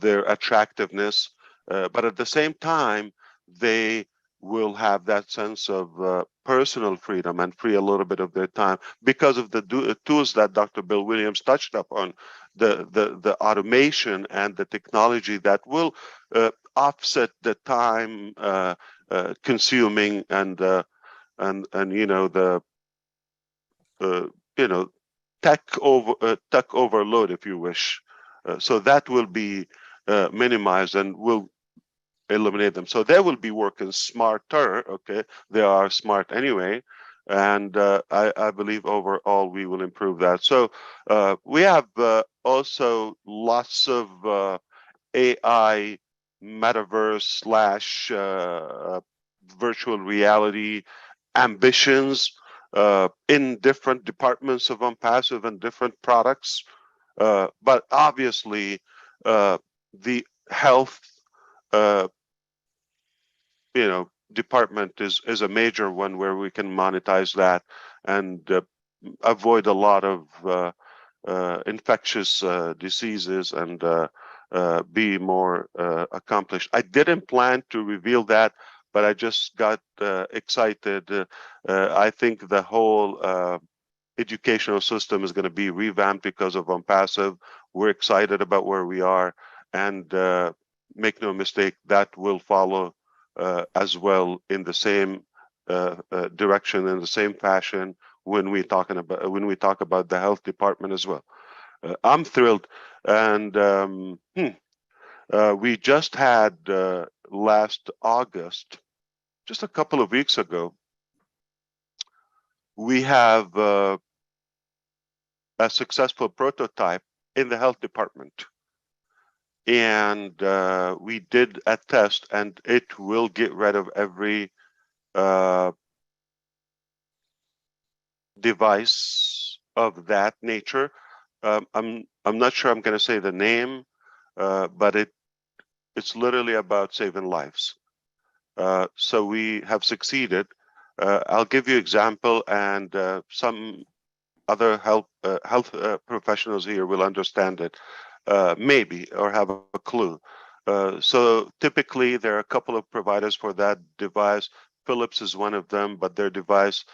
Speaker 5: their attractiveness. But at the same time, they will have that sense of personal freedom and free a little bit of their time because of the tools that Dr. Bill Williams touched upon, the automation and the technology that will offset the time consuming and the tech overload, if you wish. So that will be minimized and will eliminate them. So they will be working smarter. Okay, they are smart anyway, and I believe overall we will improve that. So we have also lots of AI, metaverse slash virtual reality ambitions in different departments of OnPassive and different products. But obviously, the health department is a major one where we can monetize that and avoid a lot of infectious diseases and be more accomplished. I didn't plan to reveal that, but I just got excited. I think the whole educational system is going to be revamped because of OnPassive. We're excited about where we are, and make no mistake, that will follow as well in the same direction, in the same fashion when we talk about the health department as well. I'm thrilled, and we just had last August, just a couple of weeks ago, we have a successful prototype in the health department. And we did a test, and it will get rid of every device of that nature. I'm not sure I'm going to say the name, but it's literally about saving lives. So we have succeeded. I'll give you example, and some other health professionals here will understand it, maybe, or have a clue. So typically, there are a couple of providers for that device. Philips is one of them, but their device,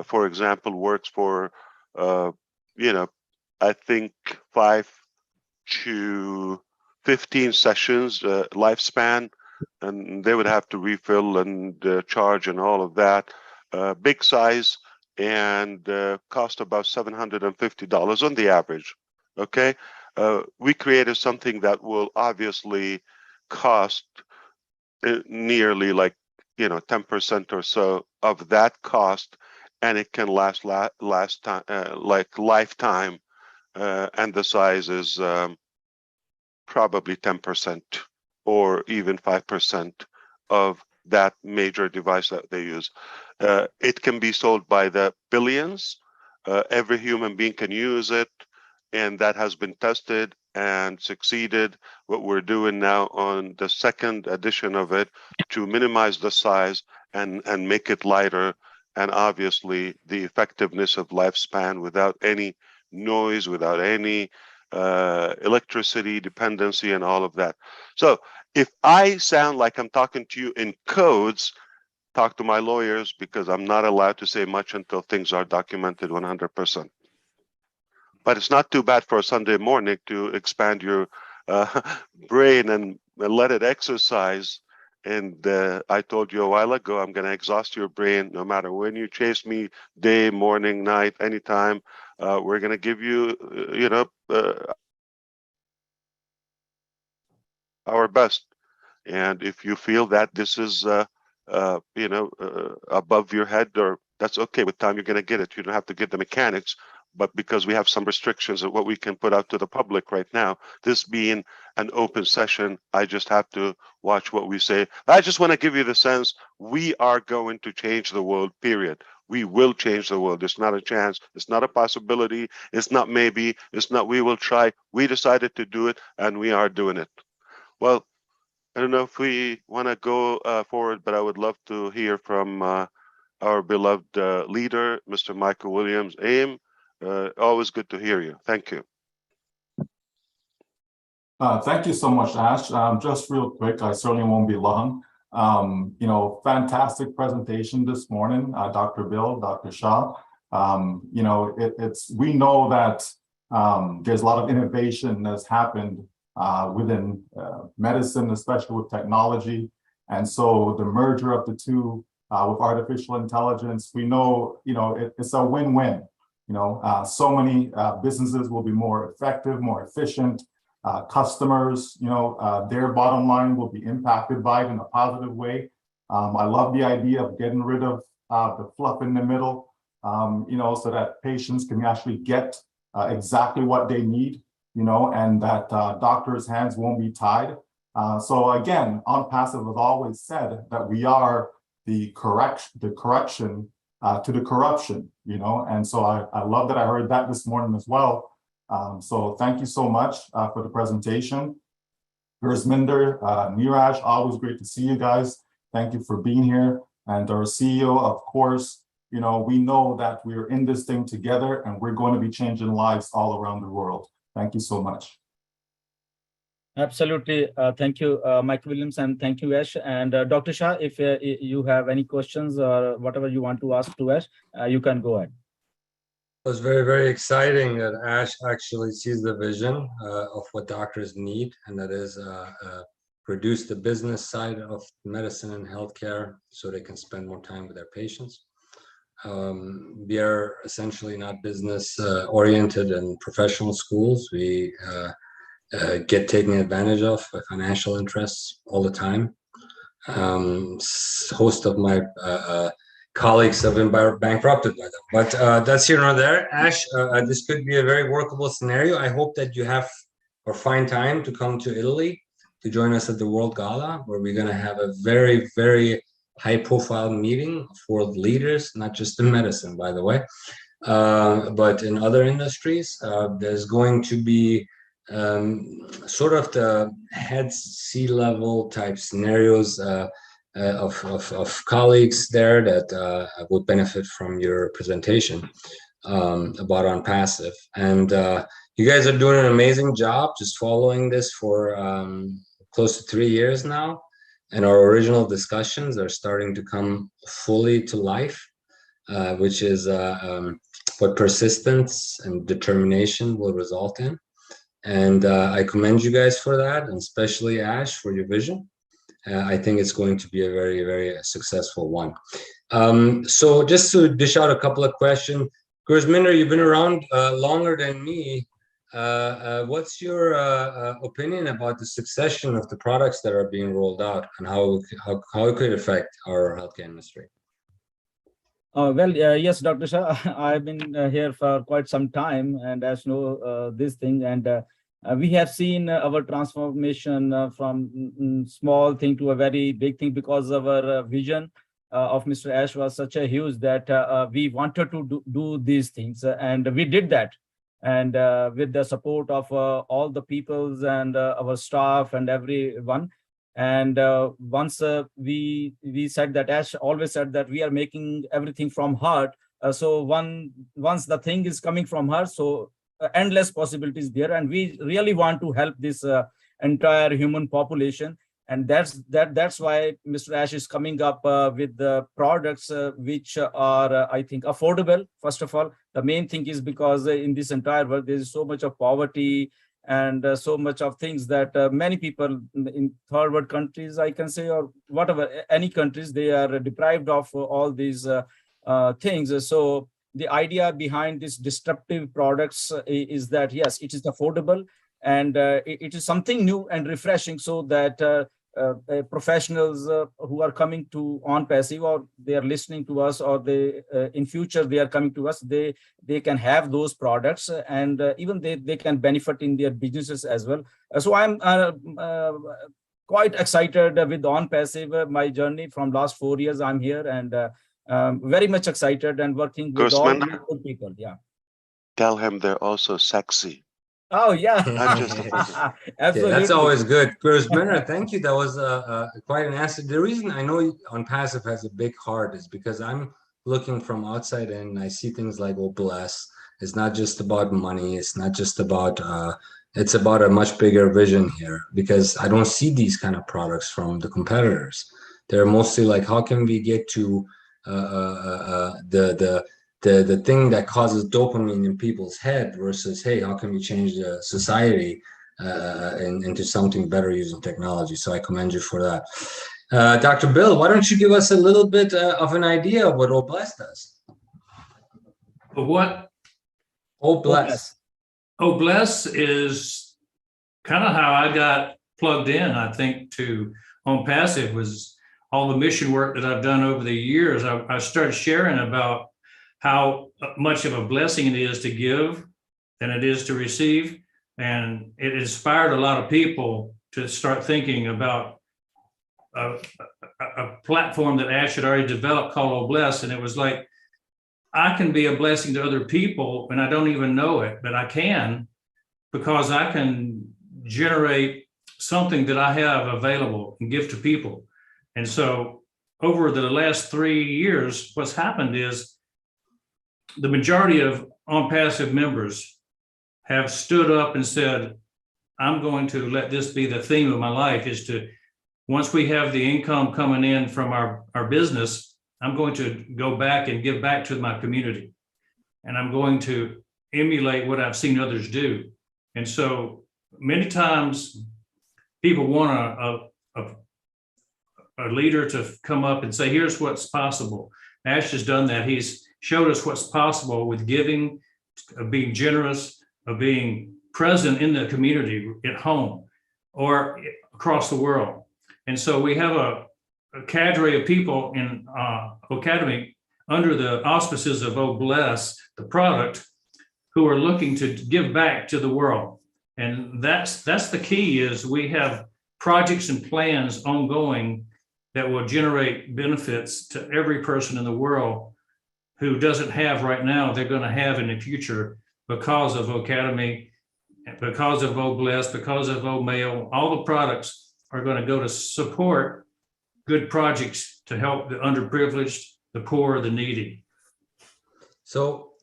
Speaker 5: for example, works for, I think 5 to 15 sessions lifespan, and they would have to refill and charge and all of that. Big size, and cost about $750 on the average. Okay, we created something that will obviously cost nearly like 10% or so of that cost, and it can last time like lifetime, and the size is probably 10% or even 5% of that major device that they use. It can be sold by the billions. Every human being can use it, and that has been tested and succeeded. What we're doing now on the second edition of it to minimize the size and make it lighter, and obviously the effectiveness of lifespan without any noise, without any electricity dependency and all of that. So if I sound like I'm talking to you in codes, talk to my lawyers, because I'm not allowed to say much until things are documented 100%. But it's not too bad for a Sunday morning to expand your brain and let it exercise. And I told you a while ago, I'm going to exhaust your brain no matter when you chase me, day, morning, night, anytime. We're going to give you, our best. And if you feel that this is, above your head, or that's okay. With time, you're going to get it. You don't have to get the mechanics. But because we have some restrictions of what we can put out to the public right now, this being an open session, I just have to watch what we say. I just want to give you the sense we are going to change the world, period. We will change the world. It's not a chance. It's not a possibility. It's not maybe. It's not we will try. We decided to do it, and we are doing it. Well, I don't know if we want to go forward, but I would love to hear from our beloved leader, Mr. Michael Williams, AIM. Always good to hear you. Thank you.
Speaker 6: Thank you so much, Ash. Just real quick, I certainly won't be long. Fantastic presentation this morning, Dr. Bill, Dr. Shah. We know that there's a lot of innovation that's happened within medicine, especially with technology. And so the merger of the two with artificial intelligence, we know, it's a win-win. So many businesses will be more effective, more efficient. Customers, their bottom line will be impacted by it in a positive way. I love the idea of getting rid of the fluff in the middle, so that patients can actually get exactly what they need, and that doctors' hands won't be tied. So again, OnPassive has always said that we are the correction to the corruption, and so I love that I heard that this morning as well. So thank you so much for the presentation. Gurminder, Neeraj, always great to see you guys. Thank you for being here. And our CEO, of course, we know that we're in this thing together, and we're going to be changing lives all around the world. Thank you so much.
Speaker 1: Absolutely. Thank you, Mike Williams, and thank you, Ash. And Dr. Shah, if you have any questions or whatever you want to ask to Ash, you can go ahead.
Speaker 3: It was very, very exciting that Ash actually sees the vision of what doctors need, and that is reduce the business side of medicine and healthcare so they can spend more time with their patients. We are essentially not business oriented in professional schools. We get taken advantage of by financial interests all the time. Host of my colleagues have been bankrupted by them, but that's here nor there. Ash, this could be a very workable scenario. I hope that you have or find time to come to Italy to join us at the World Gala, where we're going to have a very, very high-profile meeting of world leaders, not just in medicine, by the way, but in other industries. There's going to be sort of the head C-level type scenarios of colleagues there that would benefit from your presentation about OnPassive. And you guys are doing an amazing job just following this for close to 3 years now. And our original discussions are starting to come fully to life, which is what persistence and determination will result in. And I commend you guys for that, and especially Ash for your vision. I think it's going to be a very, very successful one. So just to dish out a couple of questions, Gurminder, you've been around longer than me. What's your opinion about the succession of the products that are being rolled out and how it could affect our healthcare industry?
Speaker 1: Yes, Dr. Shah, I've been here for quite some time, and as you know, this thing, and we have seen our transformation from small thing to a very big thing, because our vision of Mr. Ash was such a huge that we wanted to do these things, and we did that. And with the support of all the peoples and our staff and everyone. And once we said that, Ash always said that we are making everything from heart. So once the thing is coming from her, so endless possibilities there, and we really want to help this entire human population. And that's why Mr. Ash is coming up with the products which are, I think, affordable. First of all, the main thing is because in this entire world, there is so much of poverty and so much of things that many people in third world countries, I can say, or whatever, any countries, they are deprived of all these things. So the idea behind these disruptive products is that, yes, it is affordable, and it is something new and refreshing, so that professionals who are coming to OnPassive, or they are listening to us, or they in future they are coming to us, they can have those products, and even they can benefit in their businesses as well. So I'm quite excited with OnPassive. My journey from last 4 years, I'm here, and very much excited and working with all the good people. Yeah.
Speaker 5: Tell him they're also sexy.
Speaker 1: Oh yeah.
Speaker 5: Not just
Speaker 1: Absolutely.
Speaker 3: Yeah, that's always good. Gurminder, thank you. That was quite an answer. The reason I know OnPassive has a big heart is because I'm looking from outside in. I see things like, oh, bless. It's not just about money. It's not just about, it's about a much bigger vision here, because I don't see these kind of products from the competitors. They're mostly like, how can we get to the thing that causes dopamine in people's head versus, hey, how can we change the society into something better using technology? So I commend you for that. Dr. Bill, why don't you give us a little bit of an idea of what OBless does?
Speaker 2: What?
Speaker 3: OBless.
Speaker 2: OBless is kind of how I got plugged in, I think, to OnPassive, was all the mission work that I've done over the years. I started sharing about how much of a blessing it is to give than it is to receive. And it inspired a lot of people to start thinking about a platform that Ash had already developed called OBless. And it was like, I can be a blessing to other people, and I don't even know it, but I can, because I can generate something that I have available and give to people. And so over the last 3 years, what's happened is the majority of OnPassive members have stood up and said, I'm going to let this be the theme of my life, is to, once we have the income coming in from our business, I'm going to go back and give back to my community. And I'm going to emulate what I've seen others do. And so many times people want a leader to come up and say, here's what's possible. Ash has done that. He's showed us what's possible with giving, of being generous, of being present in the community, at home, or across the world. And so we have a cadre of people in Academy under the auspices of OBless, the product, who are looking to give back to the world. And that's the key, is we have projects and plans ongoing that will generate benefits to every person in the world who doesn't have right now, they're going to have in the future, because of Academy, because of OBless, because of OMail. All the products are going to go to support good projects to help the underprivileged, the poor, the needy.
Speaker 3: So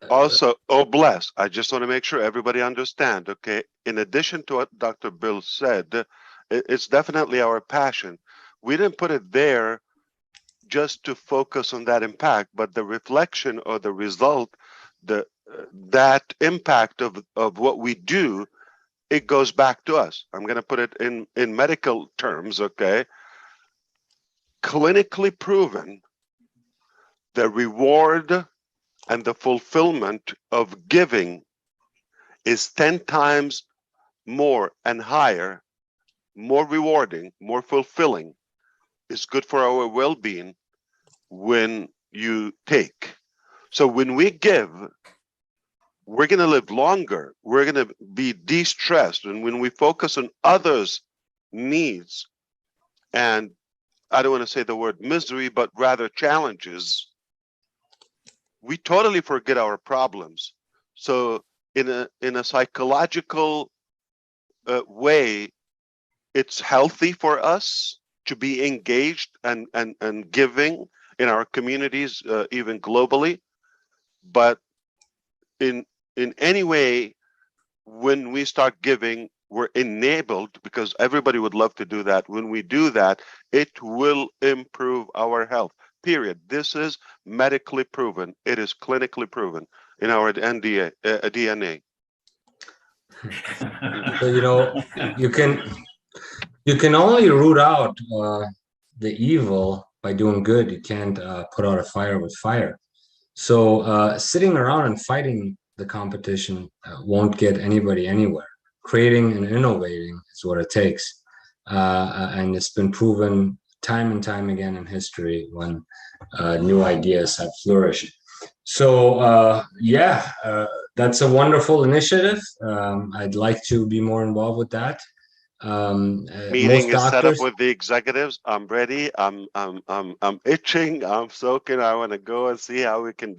Speaker 5: Also, oh bless, I just want to make sure everybody understand, okay? In addition to what Dr. Bill said, it's definitely our passion. We didn't put it there just to focus on that impact, but the reflection or the result, that impact of what we do, it goes back to us. I'm going to put it in medical terms, okay? Clinically proven, the reward and the fulfillment of giving is 10 times more and higher, more rewarding, more fulfilling. It's good for our well-being when you take. So when we give, we're going to live longer. We're going to be de-stressed. And when we focus on others' needs, and I don't want to say the word misery, but rather challenges, we totally forget our problems. So in a psychological way, it's healthy for us to be engaged and giving in our communities, even globally. But in any way, when we start giving, we're enabled, because everybody would love to do that. When we do that, it will improve our health. Period. This is medically proven. It is clinically proven in our DNA.
Speaker 3: So, you can only root out the evil by doing good. You can't put out a fire with fire. So sitting around and fighting the competition won't get anybody anywhere. Creating and innovating is what it takes. And it's been proven time and time again in history when new ideas have flourished. So that's a wonderful initiative. I'd like to be more involved with that.
Speaker 5: Meeting is set up with the executives. I'm ready. I'm itching. I'm soaking. I want to go and see how we can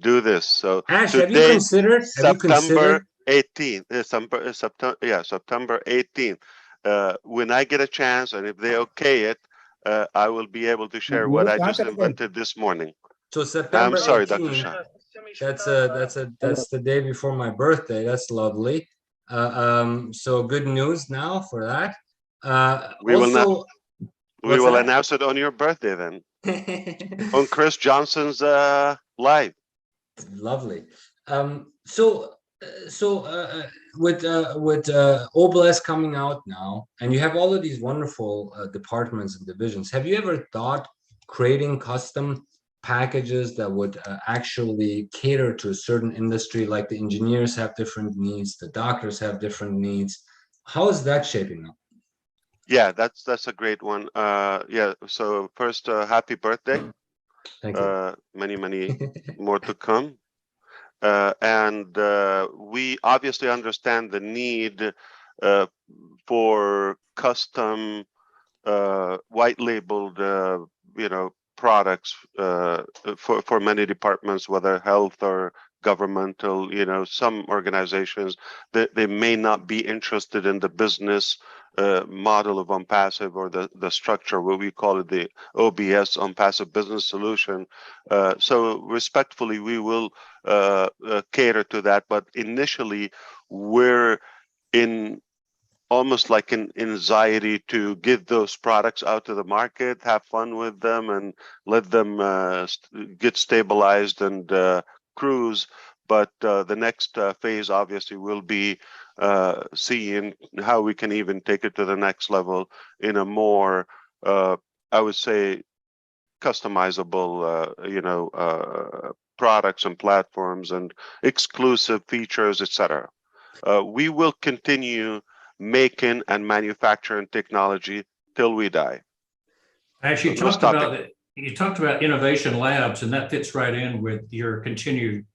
Speaker 5: do this. So
Speaker 3: Ash,
Speaker 5: today,
Speaker 3: have you considered
Speaker 5: September 18th? September 18th. When I get a chance, and if they okay it, I will be able to share what I just invented this morning.
Speaker 3: So September
Speaker 5: I'm sorry,
Speaker 3: 18th,
Speaker 5: Dr. Shah.
Speaker 3: That's the day before my birthday. That's lovely. So good news now for that.
Speaker 5: We will announce it on your birthday then. On Chris Johnson's live.
Speaker 3: Lovely. So with OBLS coming out now, and you have all of these wonderful departments and divisions, have you ever thought creating custom packages that would actually cater to a certain industry? Like the engineers have different needs, the doctors have different needs. How is that shaping up?
Speaker 5: Yeah, that's a great one. Yeah, so first, happy birthday.
Speaker 3: Thank you.
Speaker 5: Many more to come. And we obviously understand the need for custom white labeled products for many departments, whether health or governmental. Some organizations that they may not be interested in the business model of OnPassive, or the structure, what we call it, the OBS, OnPassive Business Solution. So respectfully, we will cater to that, but initially we're in almost like an anxiety to get those products out to the market, have fun with them, and let them get stabilized and cruise. But the next phase obviously will be seeing how we can even take it to the next level in a more, I would say, customizable, products and platforms and exclusive features, etc. We will continue making and manufacturing technology till we die.
Speaker 2: Actually, you talked about innovation labs, and that fits right in with your continued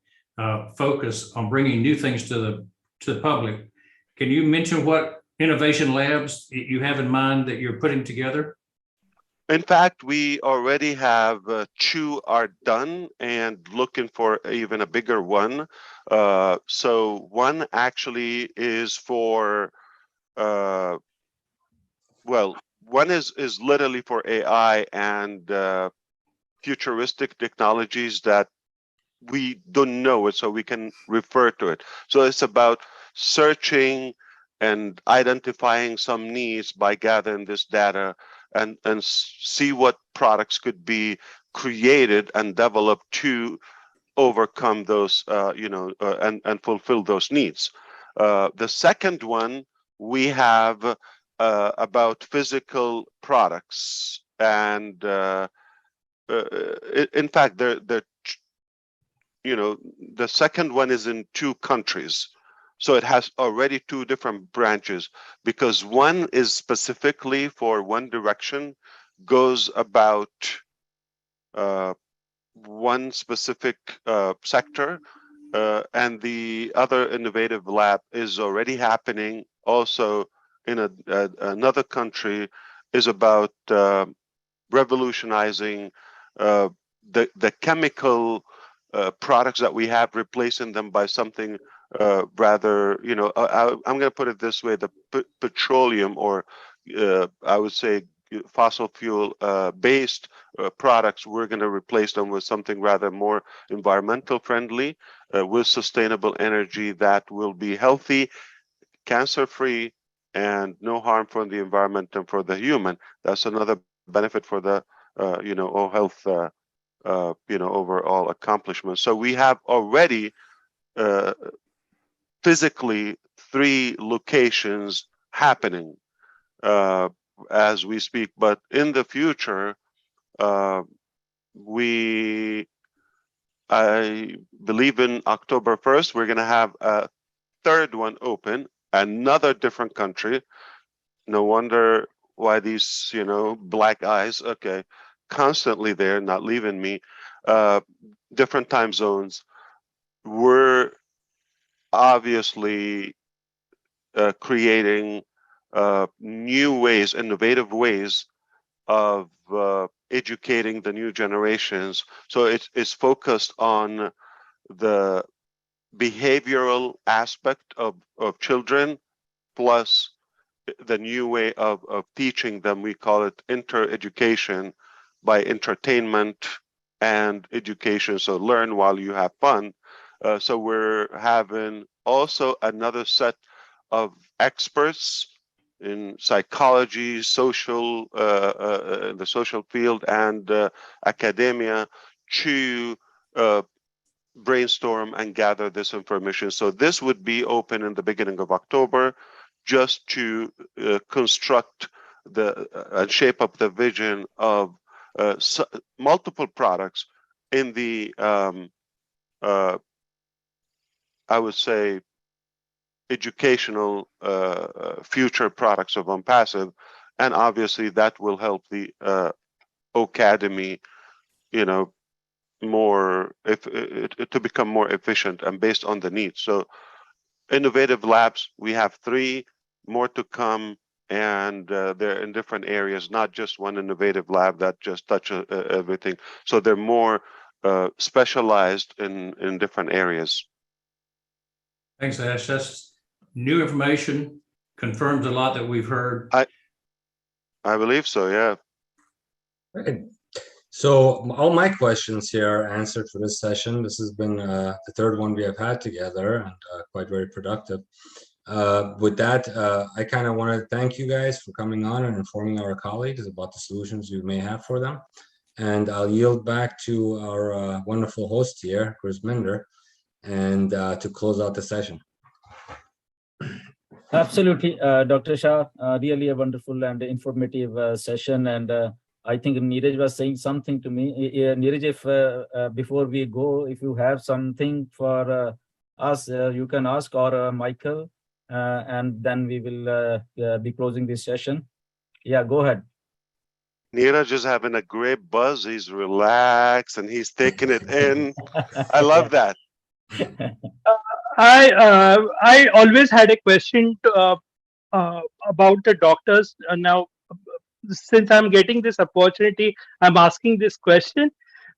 Speaker 2: focus on bringing new things to the public. Can you mention what innovation labs you have in mind that you're putting together?
Speaker 5: In fact, we already have 2 are done and looking for even a bigger one. So one actually is for, one one is literally for AI and futuristic technologies that we don't know it, so we can refer to it. So it's about searching and identifying some needs by gathering this data and see what products could be created and developed to overcome those, and fulfill those needs. The second one we have about physical products, and in fact, the second one is in two countries. So it has already two different branches, because one is specifically for one direction, goes about one specific sector, and the other innovative lab is already happening also in another country, is about revolutionizing the chemical products that we have, replacing them by something rather, I'm going to put it this way: the petroleum, or I would say fossil fuel based products, we're going to replace them with something rather more environmental friendly, with sustainable energy that will be healthy, cancer free, and no harm for the environment and for the human. That's another benefit for the all health overall accomplishment. So we have already physically 3 locations happening as we speak, but in the future, I believe in October 1st, we're going to have a third one open, another different country. No wonder why these, black eyes, okay, constantly there, not leaving me. Different time zones. We're obviously creating new ways, innovative ways of educating the new generations. So it's focused on the behavioral aspect of children, plus the new way of teaching them. We call it inter-education, by entertainment and education. So learn while you have fun. So we're having also another set of experts in psychology, social, the social field, and academia to brainstorm and gather this information. So this would be open in the beginning of October, just to construct and shape up the vision of multiple products in the, I would say, educational future products of OnPassive, and obviously that will help the Academy, more to become more efficient and based on the needs. So innovative labs, we have 3 more to come, and they're in different areas, not just one innovative lab that just touches everything. So they're more specialized in different areas.
Speaker 2: Thanks, Ash. That's new information, confirms a lot that we've heard.
Speaker 5: I believe so, yeah.
Speaker 3: Great. So all my questions here are answered for this session. This has been the third one we have had together, and quite very productive. With that, I kind of want to thank you guys for coming on and informing our colleagues about the solutions you may have for them. And I'll yield back to our wonderful host here, Grisminder, and to close out the session.
Speaker 1: Absolutely, Dr. Shah, really a wonderful and informative session. And I think Neeraj was saying something to me. Neeraj, if before we go, if you have something for us, you can ask, or Michael, and then we will be closing this session. Yeah, go ahead.
Speaker 5: Neeraj is having a great buzz. He's relaxed and he's taking it in. I love that.
Speaker 4: I always had a question about the doctors. Now, since I'm getting this opportunity, I'm asking this question.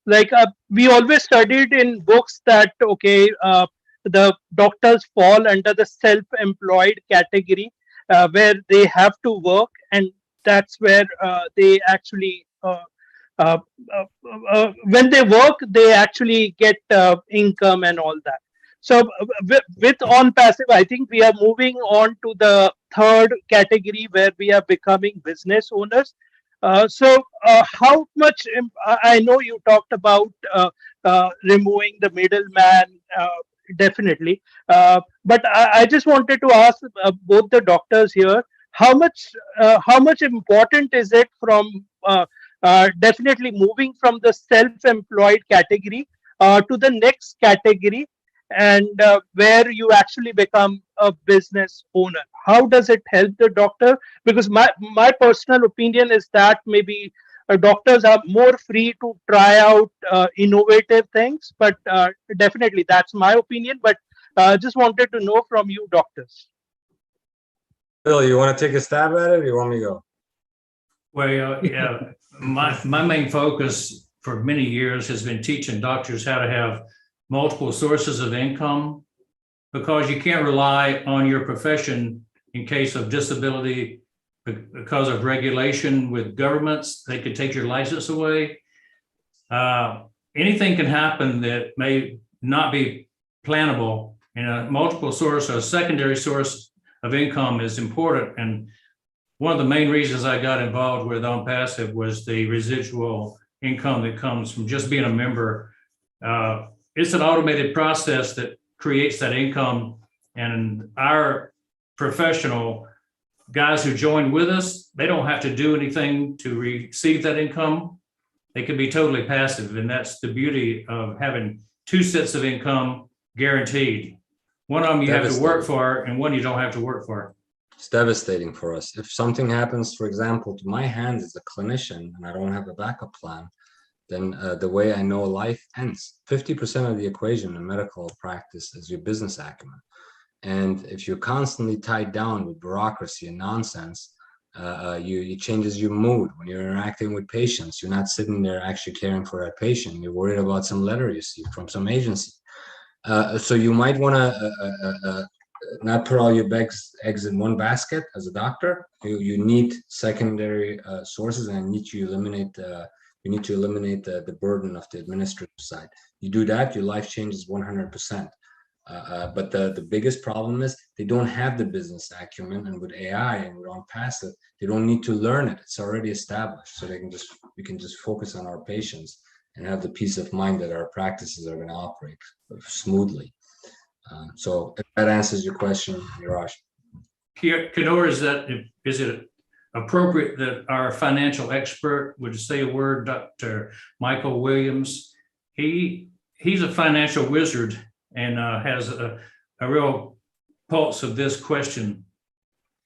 Speaker 4: Like we always studied in books that the doctors fall under the self-employed category, where they have to work, and that's where they actually when they work, they actually get income and all that. So with on passive, I think we are moving on to the third category where we are becoming business owners. How much? I know you talked about removing the middleman, definitely. But I just wanted to ask both the doctors here, how much important is it from definitely moving from the self-employed category to the next category, and where you actually become a business owner? How does it help the doctor? Because my personal opinion is that maybe doctors are more free to try out innovative things, but definitely that's my opinion. But just wanted to know from you, doctors.
Speaker 3: Bill, you want to take a stab at it, or you want me to go?
Speaker 2: Well, yeah, my main focus for many years has been teaching doctors how to have multiple sources of income, because you can't rely on your profession in case of disability because of regulation with governments. They could take your license away. Anything can happen that may not be plannable, and a multiple source or a secondary source of income is important. And one of the main reasons I got involved with On Passive was the residual income that comes from just being a member. It's an automated process that creates that income, and our professional guys who join with us, they don't have to do anything to receive that income. They can be totally passive, and that's the beauty of having two sets of income guaranteed. One of them you have to work for, and one you don't have to work for.
Speaker 3: It's devastating for us. If something happens, for example, to my hands as a clinician, and I don't have a backup plan, then the way I know life ends. 50% of the equation in medical practice is your business acumen. And if you're constantly tied down with bureaucracy and nonsense, it changes your mood. When you're interacting with patients, you're not sitting there actually caring for that patient. You're worried about some letter you see from some agency. So you might want to not put all your eggs in one basket as a doctor. You need secondary sources, and you need to eliminate the burden of the administrative side. You do that, your life changes 100%. But the biggest problem is they don't have the business acumen, and with AI and with On Passive, they don't need to learn it. It's already established, so we can just focus on our patients and have the peace of mind that our practices are going to operate smoothly. So if that answers your question, Niraj.
Speaker 2: Kador, is it appropriate that our financial expert would say a word, Dr. Michael Williams? He's a financial wizard and has a real pulse of this question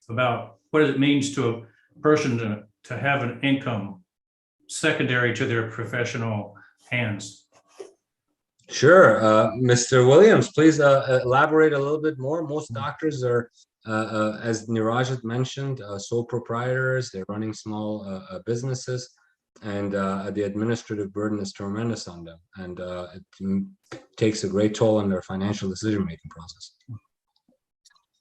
Speaker 2: about what it means to a person to have an income secondary to their professional hands.
Speaker 3: Sure. Mr. Williams, please elaborate a little bit more. Most doctors are, as Niraj had mentioned, sole proprietors. They're running small businesses, and the administrative burden is tremendous on them, and it takes a great toll on their financial decision-making process.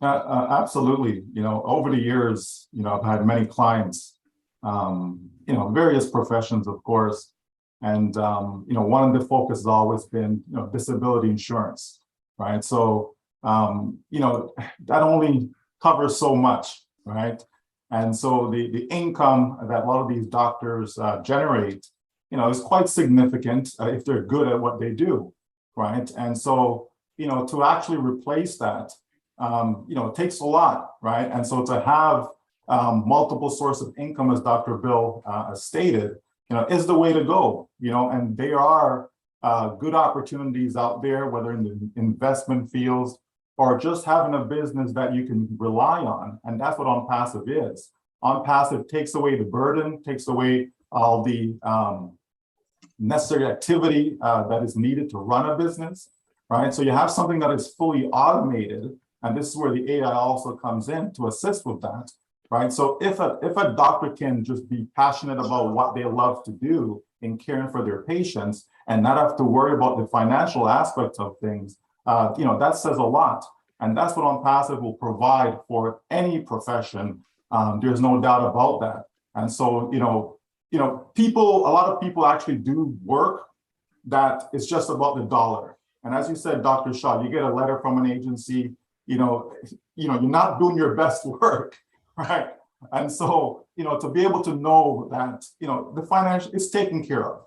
Speaker 6: Absolutely. Over the years, I've had many clients, various professions, of course. And, one of the focus has always been, disability insurance, right? So, that only covers so much, right? And so the income that a lot of these doctors generate, is quite significant if they're good at what they do, right? And so, to actually replace that, it takes a lot, right? And so to have multiple sources of income, as Dr. Bill stated, is the way to go, and there are good opportunities out there, whether in the investment fields or just having a business that you can rely on. And that's what On Passive is. On Passive takes away the burden, takes away all the necessary activity that is needed to run a business, right? So you have something that is fully automated, and this is where the AI also comes in to assist with that. Right. So if a doctor can just be passionate about what they love to do in caring for their patients and not have to worry about the financial aspects of things, that says a lot. And that's what On Passive will provide for any profession. There's no doubt about that. And so, people, a lot of people actually do work that is just about the dollar. And as you said, Dr. Shaw, you get a letter from an agency, you're not doing your best work, right? And so, to be able to know that, the financial is taken care of.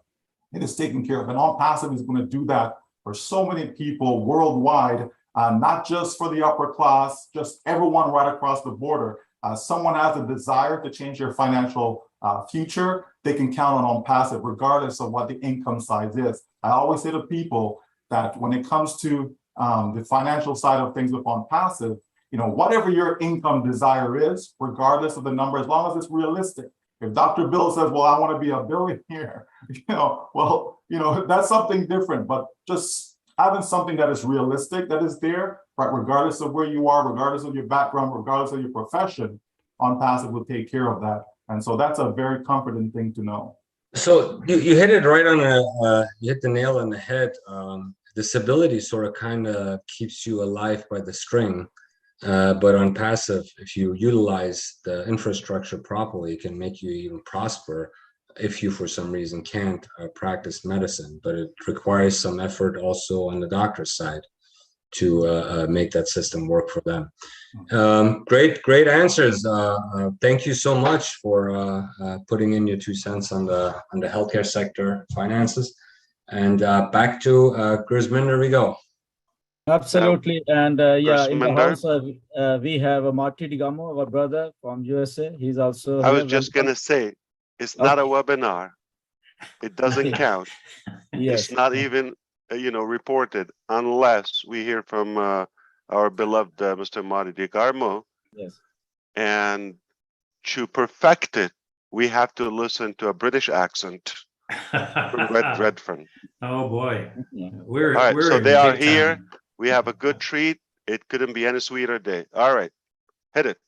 Speaker 6: It is taken care of. And On Passive is going to do that for so many people worldwide, not just for the upper class, just everyone right across the border. Someone has a desire to change their financial future, they can count on Passive, regardless of what the income size is. I always say to people that when it comes to the financial side of things with On Passive, whatever your income desire is, regardless of the number, as long as it's realistic. If Dr. Bill says, well, I want to be a billionaire, that's something different, but just having something that is realistic, that is there, right, regardless of where you are, regardless of your background, regardless of your profession, On Passive will take care of that. And so that's a very comforting thing to know.
Speaker 3: So you hit it right on you hit the nail on the head. Disability sort of kind of keeps you alive by the string. But On Passive, if you utilize the infrastructure properly, it can make you even prosper if you, for some reason, can't practice medicine. But it requires some effort also on the doctor's side to make that system work for them. Great answers. Thank you so much for putting in your 2 cents on the healthcare sector finances. And back to Grisminder we go.
Speaker 1: Absolutely. And yeah, in the
Speaker 5: Grisminder.
Speaker 1: house, we have Marty Digamo, our brother from USA. He's also
Speaker 5: I was
Speaker 1: here.
Speaker 5: just going to say, it's not a webinar. It doesn't count.
Speaker 1: Yes.
Speaker 5: It's not even, reported unless we hear from our beloved Mr. Marty Digamo.
Speaker 1: Yes.
Speaker 5: And to perfect it, we have to listen to a British accent from Redfern.
Speaker 2: Oh boy.
Speaker 1: Yeah.
Speaker 2: We're
Speaker 5: All right,
Speaker 2: we're
Speaker 5: so
Speaker 2: in
Speaker 5: they are
Speaker 2: big
Speaker 5: here.
Speaker 2: time.
Speaker 5: We have a good treat. It couldn't be any sweeter day. All right, hit it.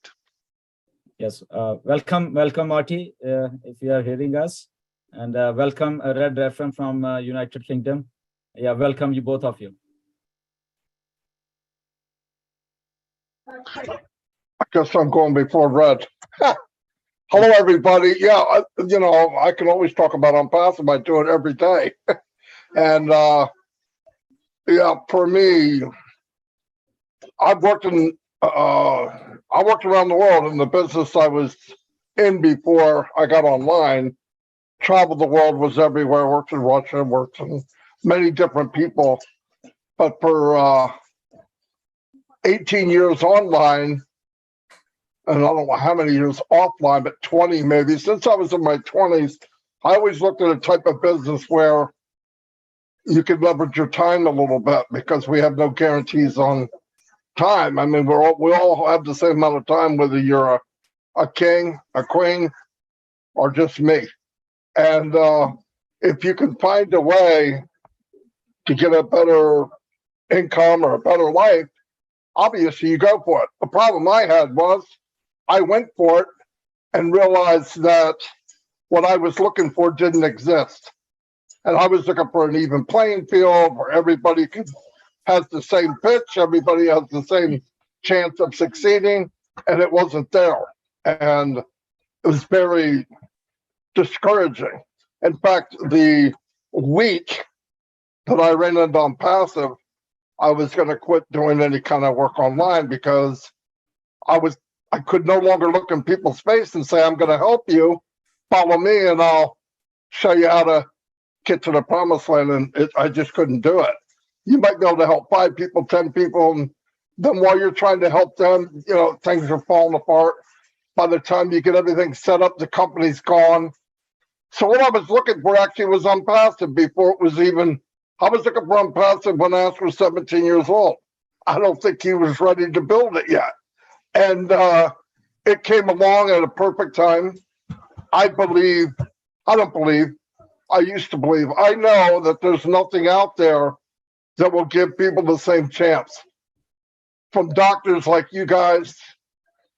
Speaker 1: Yes. Welcome, Marty, if you are hearing us. And welcome, Red Redfern from United Kingdom. Yeah, welcome you, both of you.
Speaker 7: I guess I'm going before Red. Hello, everybody. Yeah, I can always talk about On Passive. I do it every day. And yeah, for me, I worked around the world in the business I was in before I got online. Traveled the world, was everywhere, worked in Russia, worked in many different people. But for 18 years online, and I don't know how many years offline, but 20 maybe, since I was in my 20s, I always looked at a type of business where you can leverage your time a little bit because we have no guarantees on time. I mean, we all have the same amount of time, whether you're a king, a queen, or just me. And if you can find a way to get a better income or a better life, obviously you go for it. The problem I had was I went for it and realized that what I was looking for didn't exist. And I was looking for an even playing field where everybody has the same pitch, everybody has the same chance of succeeding, and it wasn't there. And it was very discouraging. In fact, the week that I ran into On Passive, I was going to quit doing any kind of work online because I could no longer look in people's face and say, I'm going to help you, follow me, and I'll show you how to get to the promised land. And I just couldn't do it. You might be able to help 5 people, 10 people, and then while you're trying to help them, things are falling apart. By the time you get everything set up, the company's gone. So what I was looking for actually was On Passive before it was even, I was looking for On Passive when Ash was 17 years old. I don't think he was ready to build it yet. And it came along at a perfect time. I used to believe, I know that there's nothing out there that will give people the same chance. From doctors like you guys,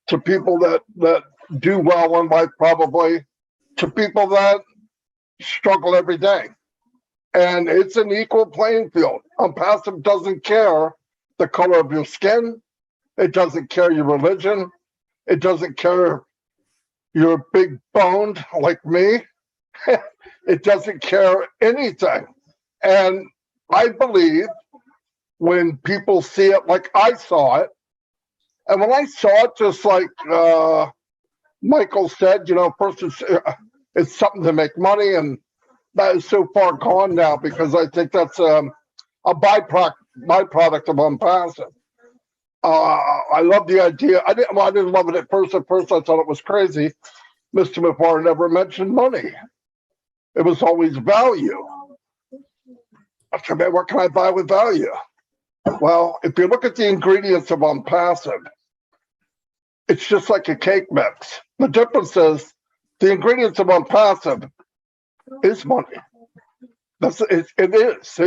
Speaker 7: to people that do well in life probably, to people that struggle every day. And it's an equal playing field. On Passive doesn't care the color of your skin. It doesn't care your religion. It doesn't care you're big boned like me, it doesn't care anything. And I believe when people see it like I saw it, and when I saw it, just like Michael said, first it's something to make money, and that is so far gone now because I think that's a byproduct of unpassive. I love the idea. I didn't love it at first. At first, I thought it was crazy. Mr. Mufareh never mentioned money. It was always value. I said, man, what can I buy with value? Well, if you look at the ingredients of unpassive, it's just like a cake mix. The difference is the ingredients of unpassive is money. It is.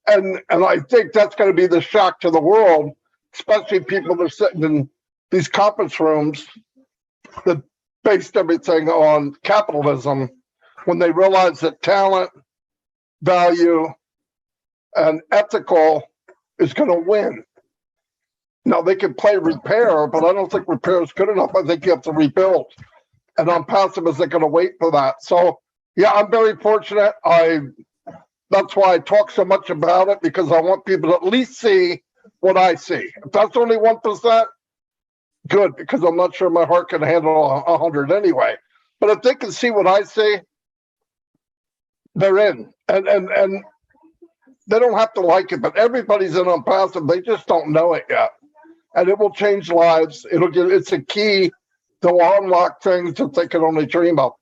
Speaker 7: And I think that's going to be the shock to the world, especially people that are sitting in these conference rooms that based everything on capitalism, when they realize that talent, value, and ethical is going to win. Now, they can play repair, but I don't think repair is good enough. I think you have to rebuild. And unpassive isn't going to wait for that. So, yeah, I'm very fortunate. That's why I talk so much about it, because I want people to at least see what I see. If that's only 1%, good, because I'm not sure my heart can handle 100 anyway. But if they can see what I see, they're in. And they don't have to like it, but everybody's in unpassive. They just don't know it yet. And it will change lives. It's a key to unlock things that they can only dream of.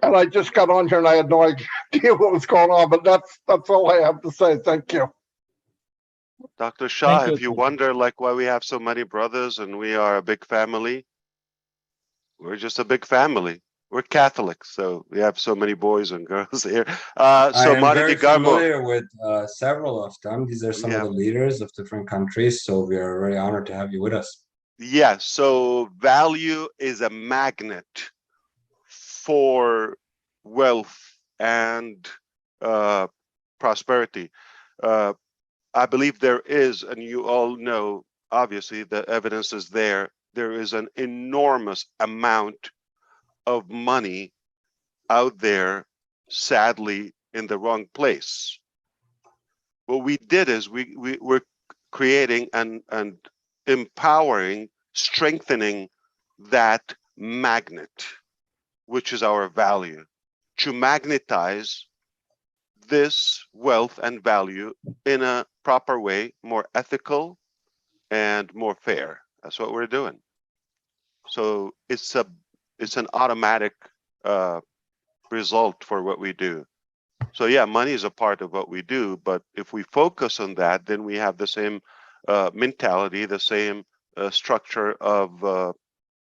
Speaker 7: And I just got on here and I had no idea what was going on, but that's all I have to say. Thank you.
Speaker 5: Dr. Shah,
Speaker 1: Thank
Speaker 5: if you
Speaker 1: you.
Speaker 5: wonder like why we have so many brothers and we are a big family, we're just a big family. We're Catholics, so we have so many boys and girls here.
Speaker 3: I
Speaker 5: So
Speaker 3: am
Speaker 5: Marty
Speaker 3: very
Speaker 5: DeGarmo,
Speaker 3: familiar with several of them. These are some
Speaker 5: Yeah.
Speaker 3: of the leaders of different countries, so we are very honored to have you with us.
Speaker 5: yeah, so value is a magnet for wealth and prosperity. I believe there is, and you all know, obviously the evidence is there. There is an enormous amount of money out there, sadly, in the wrong place. What we did is we're creating and empowering, strengthening that magnet, which is our value, to magnetize this wealth and value in a proper way, more ethical and more fair. That's what we're doing. So it's an automatic result for what we do. So yeah, money is a part of what we do, but if we focus on that, then we have the same mentality, the same structure of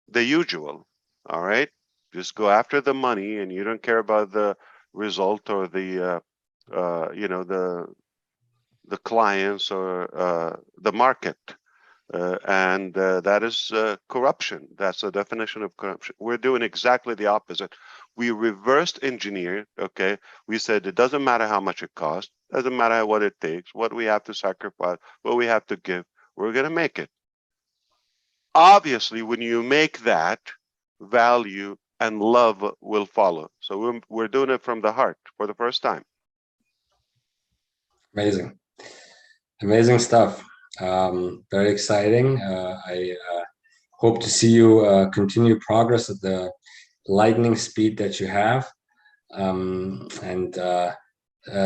Speaker 5: the usual. All right, just go after the money, and you don't care about the result or the the clients or the market. And that is corruption. That's the definition of corruption. We're doing exactly the opposite. We reversed engineered, okay? We said it doesn't matter how much it costs, doesn't matter what it takes, what we have to sacrifice, what we have to give, we're going to make it. Obviously, when you make that, value and love will follow. So we're doing it from the heart for the first time.
Speaker 3: Amazing. Amazing stuff. Very exciting. I hope to see you continue progress at the lightning speed that you have.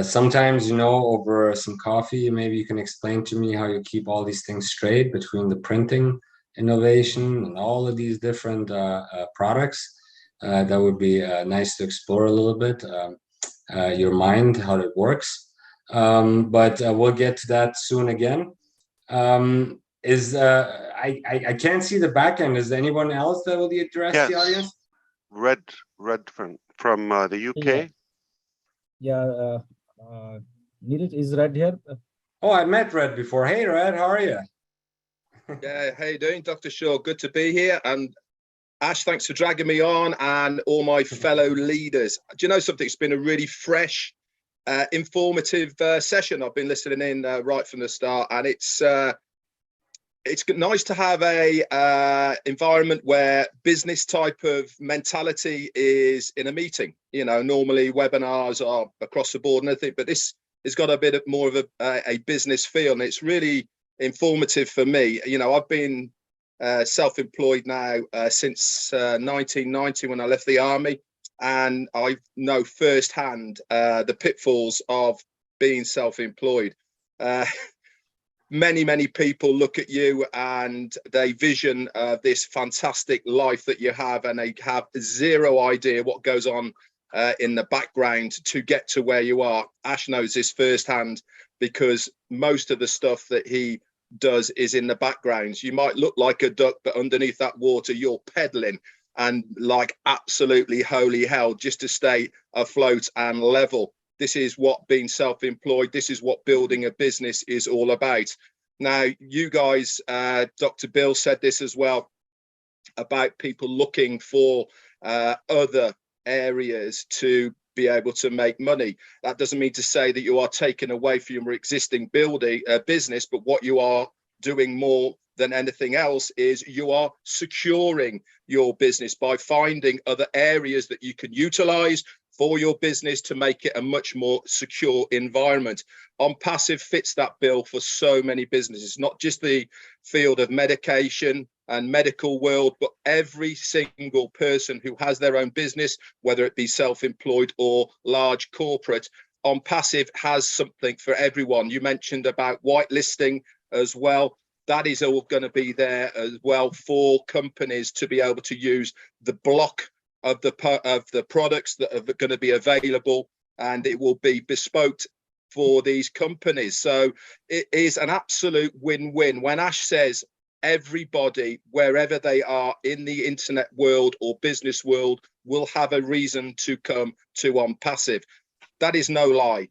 Speaker 3: Sometimes, over some coffee, maybe you can explain to me how you keep all these things straight between the printing innovation and all of these different products. That would be nice to explore a little bit, your mind, how it works. But we'll get to that soon again. I can't see the back end. Is there anyone else that will address the audience?
Speaker 5: Red from the UK.
Speaker 1: Yeah, Neeraj, is Red here?
Speaker 3: Oh, I met Red before. Hey, Red, how are you?
Speaker 8: Yeah, how you doing, Dr. Shaw? Good to be here. And Ash, thanks for dragging me on, and all my fellow leaders. Do you know something? It's been a really fresh, informative session. I've been listening in right from the start, and it's it's nice to have a environment where business type of mentality is in a meeting. You know, normally webinars are across the board and everything, but this has got a bit more of a business feel, and it's really informative for me. You know, I've been self-employed now since 1990 when I left the army, and I know firsthand the pitfalls of being self-employed. Many people look at you and they vision this fantastic life that you have, and they have zero idea what goes on in the background to get to where you are. Ash knows this firsthand because most of the stuff that he does is in the background. You might look like a duck, but underneath that water you're pedaling and like absolutely holy hell just to stay afloat and level. This is what being self-employed, this is what building a business is all about. Now, you guys, Dr. Bill said this as well, about people looking for other areas to be able to make money. That doesn't mean to say that you are taking away from your existing building business, but what you are doing more than anything else is you are securing your business by finding other areas that you can utilize for your business to make it a much more secure environment. On Passive fits that bill for so many businesses, not just the field of medication and medical world, but every single person who has their own business, whether it be self-employed or large corporate. On Passive has something for everyone. You mentioned about whitelisting as well. That is all going to be there as well for companies to be able to use the block of the products that are going to be available, and it will be bespoke for these companies. So it is an absolute win-win. When Ash says everybody, wherever they are in the internet world or business world, will have a reason to come to On Passive, that is no lie.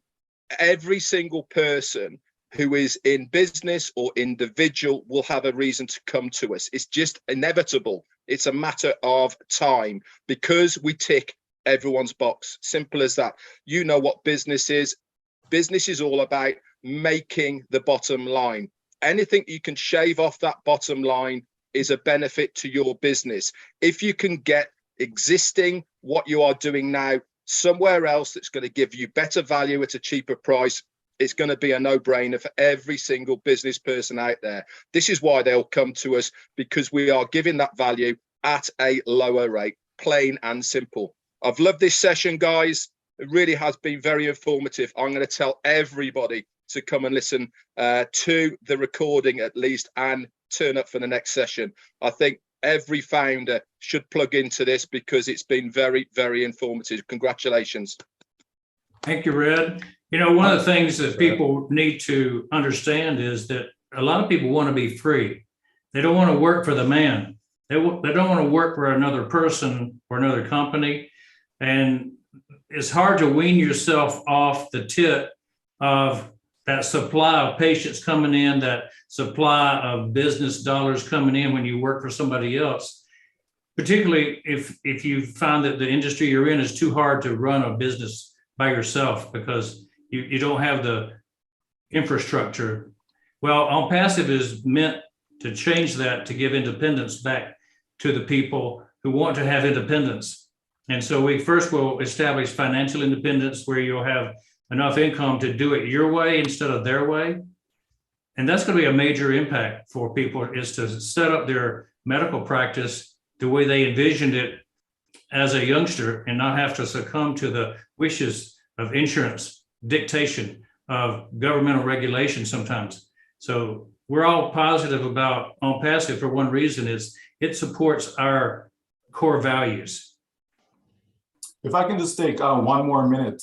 Speaker 8: Every single person who is in business or individual will have a reason to come to us. It's just inevitable. It's a matter of time because we tick everyone's box. Simple as that. You know what business is. Business is all about making the bottom line. Anything you can shave off that bottom line is a benefit to your business. If you can get existing what you are doing now somewhere else that's going to give you better value at a cheaper price, it's going to be a no-brainer for every single business person out there. This is why they'll come to us, because we are giving that value at a lower rate, plain and simple. I've loved this session, guys. It really has been very informative. I'm going to tell everybody to come and listen to the recording at least and turn up for the next session. I think every founder should plug into this because it's been very, very informative. Congratulations.
Speaker 2: Thank you, Red. You know, one of the things that people need to understand is that a lot of people want to be free. They don't want to work for the man. They don't want to work for another person or another company. And it's hard to wean yourself off the tit of that supply of patients coming in, that supply of business dollars coming in when you work for somebody else. Particularly if you find that the industry you're in is too hard to run a business by yourself because you don't have the infrastructure. Well, On Passive is meant to change that, to give independence back to the people who want to have independence. And so we first will establish financial independence where you'll have enough income to do it your way instead of their way. And that's going to be a major impact for people, is to set up their medical practice the way they envisioned it as a youngster and not have to succumb to the wishes of insurance dictation, of governmental regulation sometimes. So we're all positive about On Passive for one reason, is it supports our core values.
Speaker 6: If I can just take 1 more minute,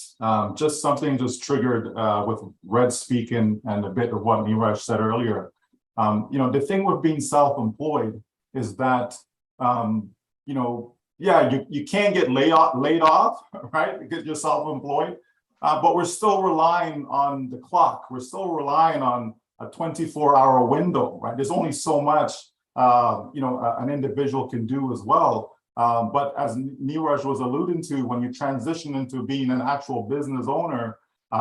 Speaker 6: just something just triggered with Red speaking and a bit of what Neeraj said earlier. You know, the thing with being self-employed is that, you know, yeah, you can't get laid off, right? Because you're self-employed, but we're still relying on the clock. We're still relying on a 24-hour window, right? There's only so much, you know, an individual can do as well. But as Neeraj was alluding to, when you transition into being an actual business owner,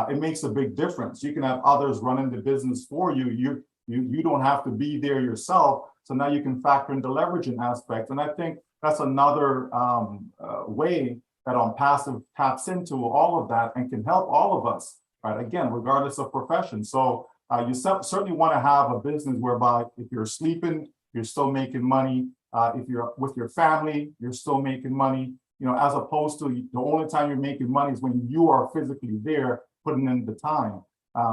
Speaker 6: it makes a big difference. You can have others running the business for you. You don't have to be there yourself. So now you can factor in the leveraging aspect. And I think that's another way that OnPassive taps into all of that and can help all of us, right? Again, regardless of profession. So you certainly want to have a business whereby if you're sleeping, you're still making money. If you're with your family, you're still making money. You know, as opposed to the only time you're making money is when you are physically there putting in the time.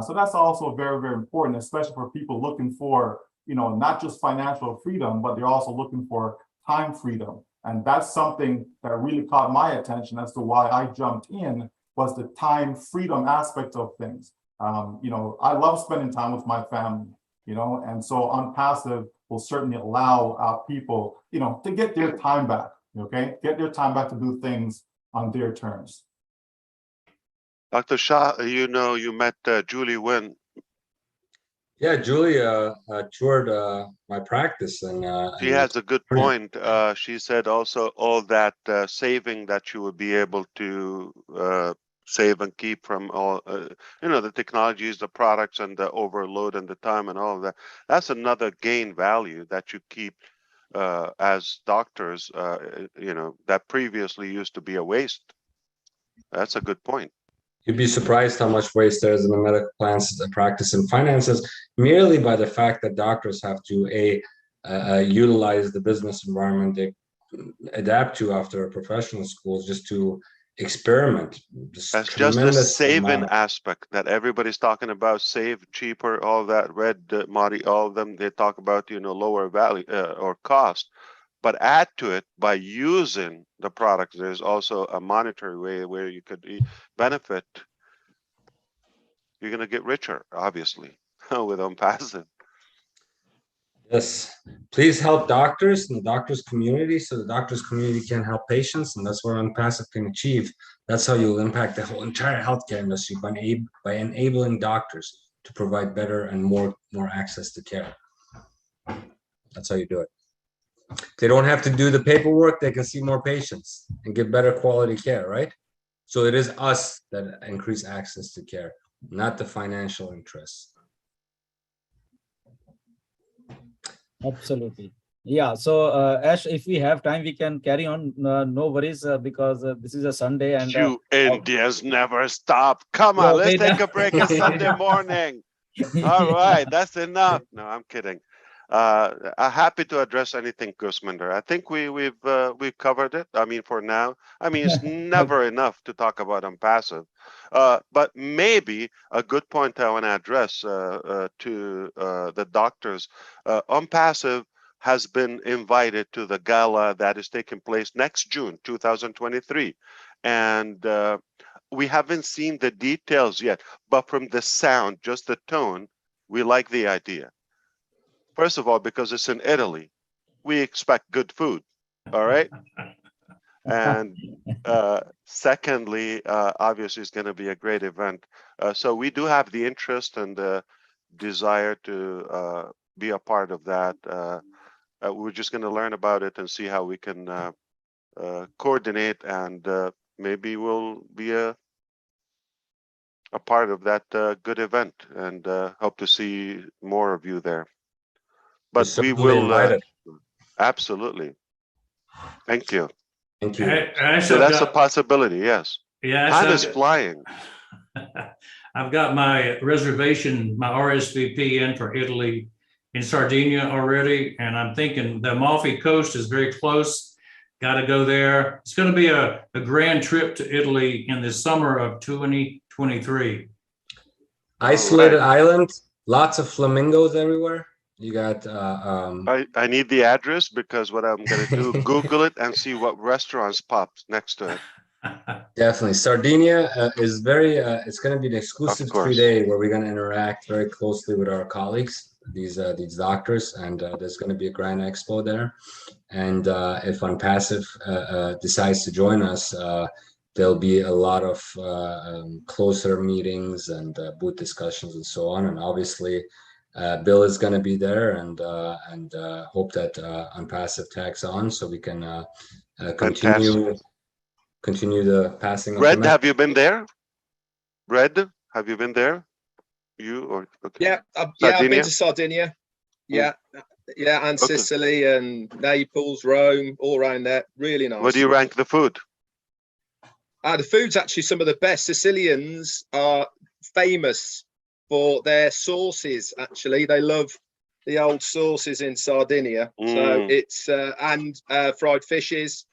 Speaker 6: So that's also very, very important, especially for people looking for, you know, not just financial freedom, but they're also looking for time freedom. And that's something that really caught my attention as to why I jumped in, was the time freedom aspect of things. You know, I love spending time with my family, you know, and so OnPassive will certainly allow people, you know, to get their time back, okay? Get their time back to do things on their terms.
Speaker 5: Dr. Shah, you know, you met Julie Nguyen.
Speaker 3: Yeah, Julie toured my practice, and
Speaker 5: She has a good point. She said also all that saving that you would be able to save and keep from all, you know, the technologies, the products, and the overload and the time and all of that. That's another gain value that you keep as doctors, you know, that previously used to be a waste. That's a good point.
Speaker 3: you'd be surprised how much waste there is in the medical plans, practice, and finances, merely by the fact that doctors have to utilize the business environment they adapt to after professional schools just to experiment.
Speaker 5: That's just the saving aspect that everybody's talking about, save cheaper, all that. Red, Marty, all of them, they talk about, you know, lower value or cost. But add to it by using the product, there's also a monetary way where you could benefit. You're going to get richer, obviously, with OnPassive.
Speaker 3: Yes, please help doctors and the doctors community so the doctors community can help patients, and that's what OnPassive can achieve. That's how you'll impact the whole entire healthcare industry, by enabling doctors to provide better and more access to care. That's how you do it. They don't have to do the paperwork, they can see more patients and get better quality care, right? So it is us that increase access to care, not the financial interests.
Speaker 1: Absolutely. Yeah. So, Ash, if we have time, we can carry on. No worries, because this is a Sunday and
Speaker 5: you Indians never stop. Come on, let's take a break. It's Sunday morning. All right, that's enough. No, I'm kidding. I'm happy to address anything, Gusminder. I think we've covered it. I mean, for now. I mean, it's never enough to talk about OnPassive. But maybe a good point I want to address to the doctors. OnPassive has been invited to the gala that is taking place next June 2023, and we haven't seen the details yet. But from the sound, just the tone, we like the idea. First of all, because it's in Italy, we expect good food. All right. And secondly, obviously, it's going to be a great event. So we do have the interest and the desire to be a part of that. We're just going to learn about it and see how we can coordinate, and maybe we'll be a part of that good event, and hope to see more of you there. But we will absolutely. Thank you.
Speaker 3: Thank you.
Speaker 5: So that's a possibility. Yes.
Speaker 2: Yeah.
Speaker 5: Time is flying.
Speaker 2: I've got my reservation, my RSVP in for Italy in Sardinia already, and I'm thinking the Amalfi Coast is very close. Got to go there. It's going to be a grand trip to Italy in the summer of 2023.
Speaker 3: Isolated island, lots of flamingos everywhere. You got
Speaker 5: I need the address, because what I'm going to do, Google it and see what restaurants pop next to it.
Speaker 3: Definitely. Sardinia is very, it's going to be an exclusive 3-day where we're going to interact very closely with our colleagues, these doctors, and there's going to be a grand expo there. And if OnPassive decides to join us, there'll be a lot of closer meetings and booth discussions and so on. And obviously, Bill is going to be there, and hope that OnPassive tags on so we can continue the passing.
Speaker 5: Red, have you been there? Red, have you been there? You or okay.
Speaker 8: Yeah, I've
Speaker 5: Sardinia?
Speaker 8: been to Sardinia. Yeah, yeah, and
Speaker 5: Okay.
Speaker 8: Sicily and Naples, Rome, all around there. Really nice.
Speaker 5: What do you rank the food?
Speaker 8: The food's actually some of the best. Sicilians are famous for their sauces. Actually, they love the old sauces in Sardinia. So it's and fried fishes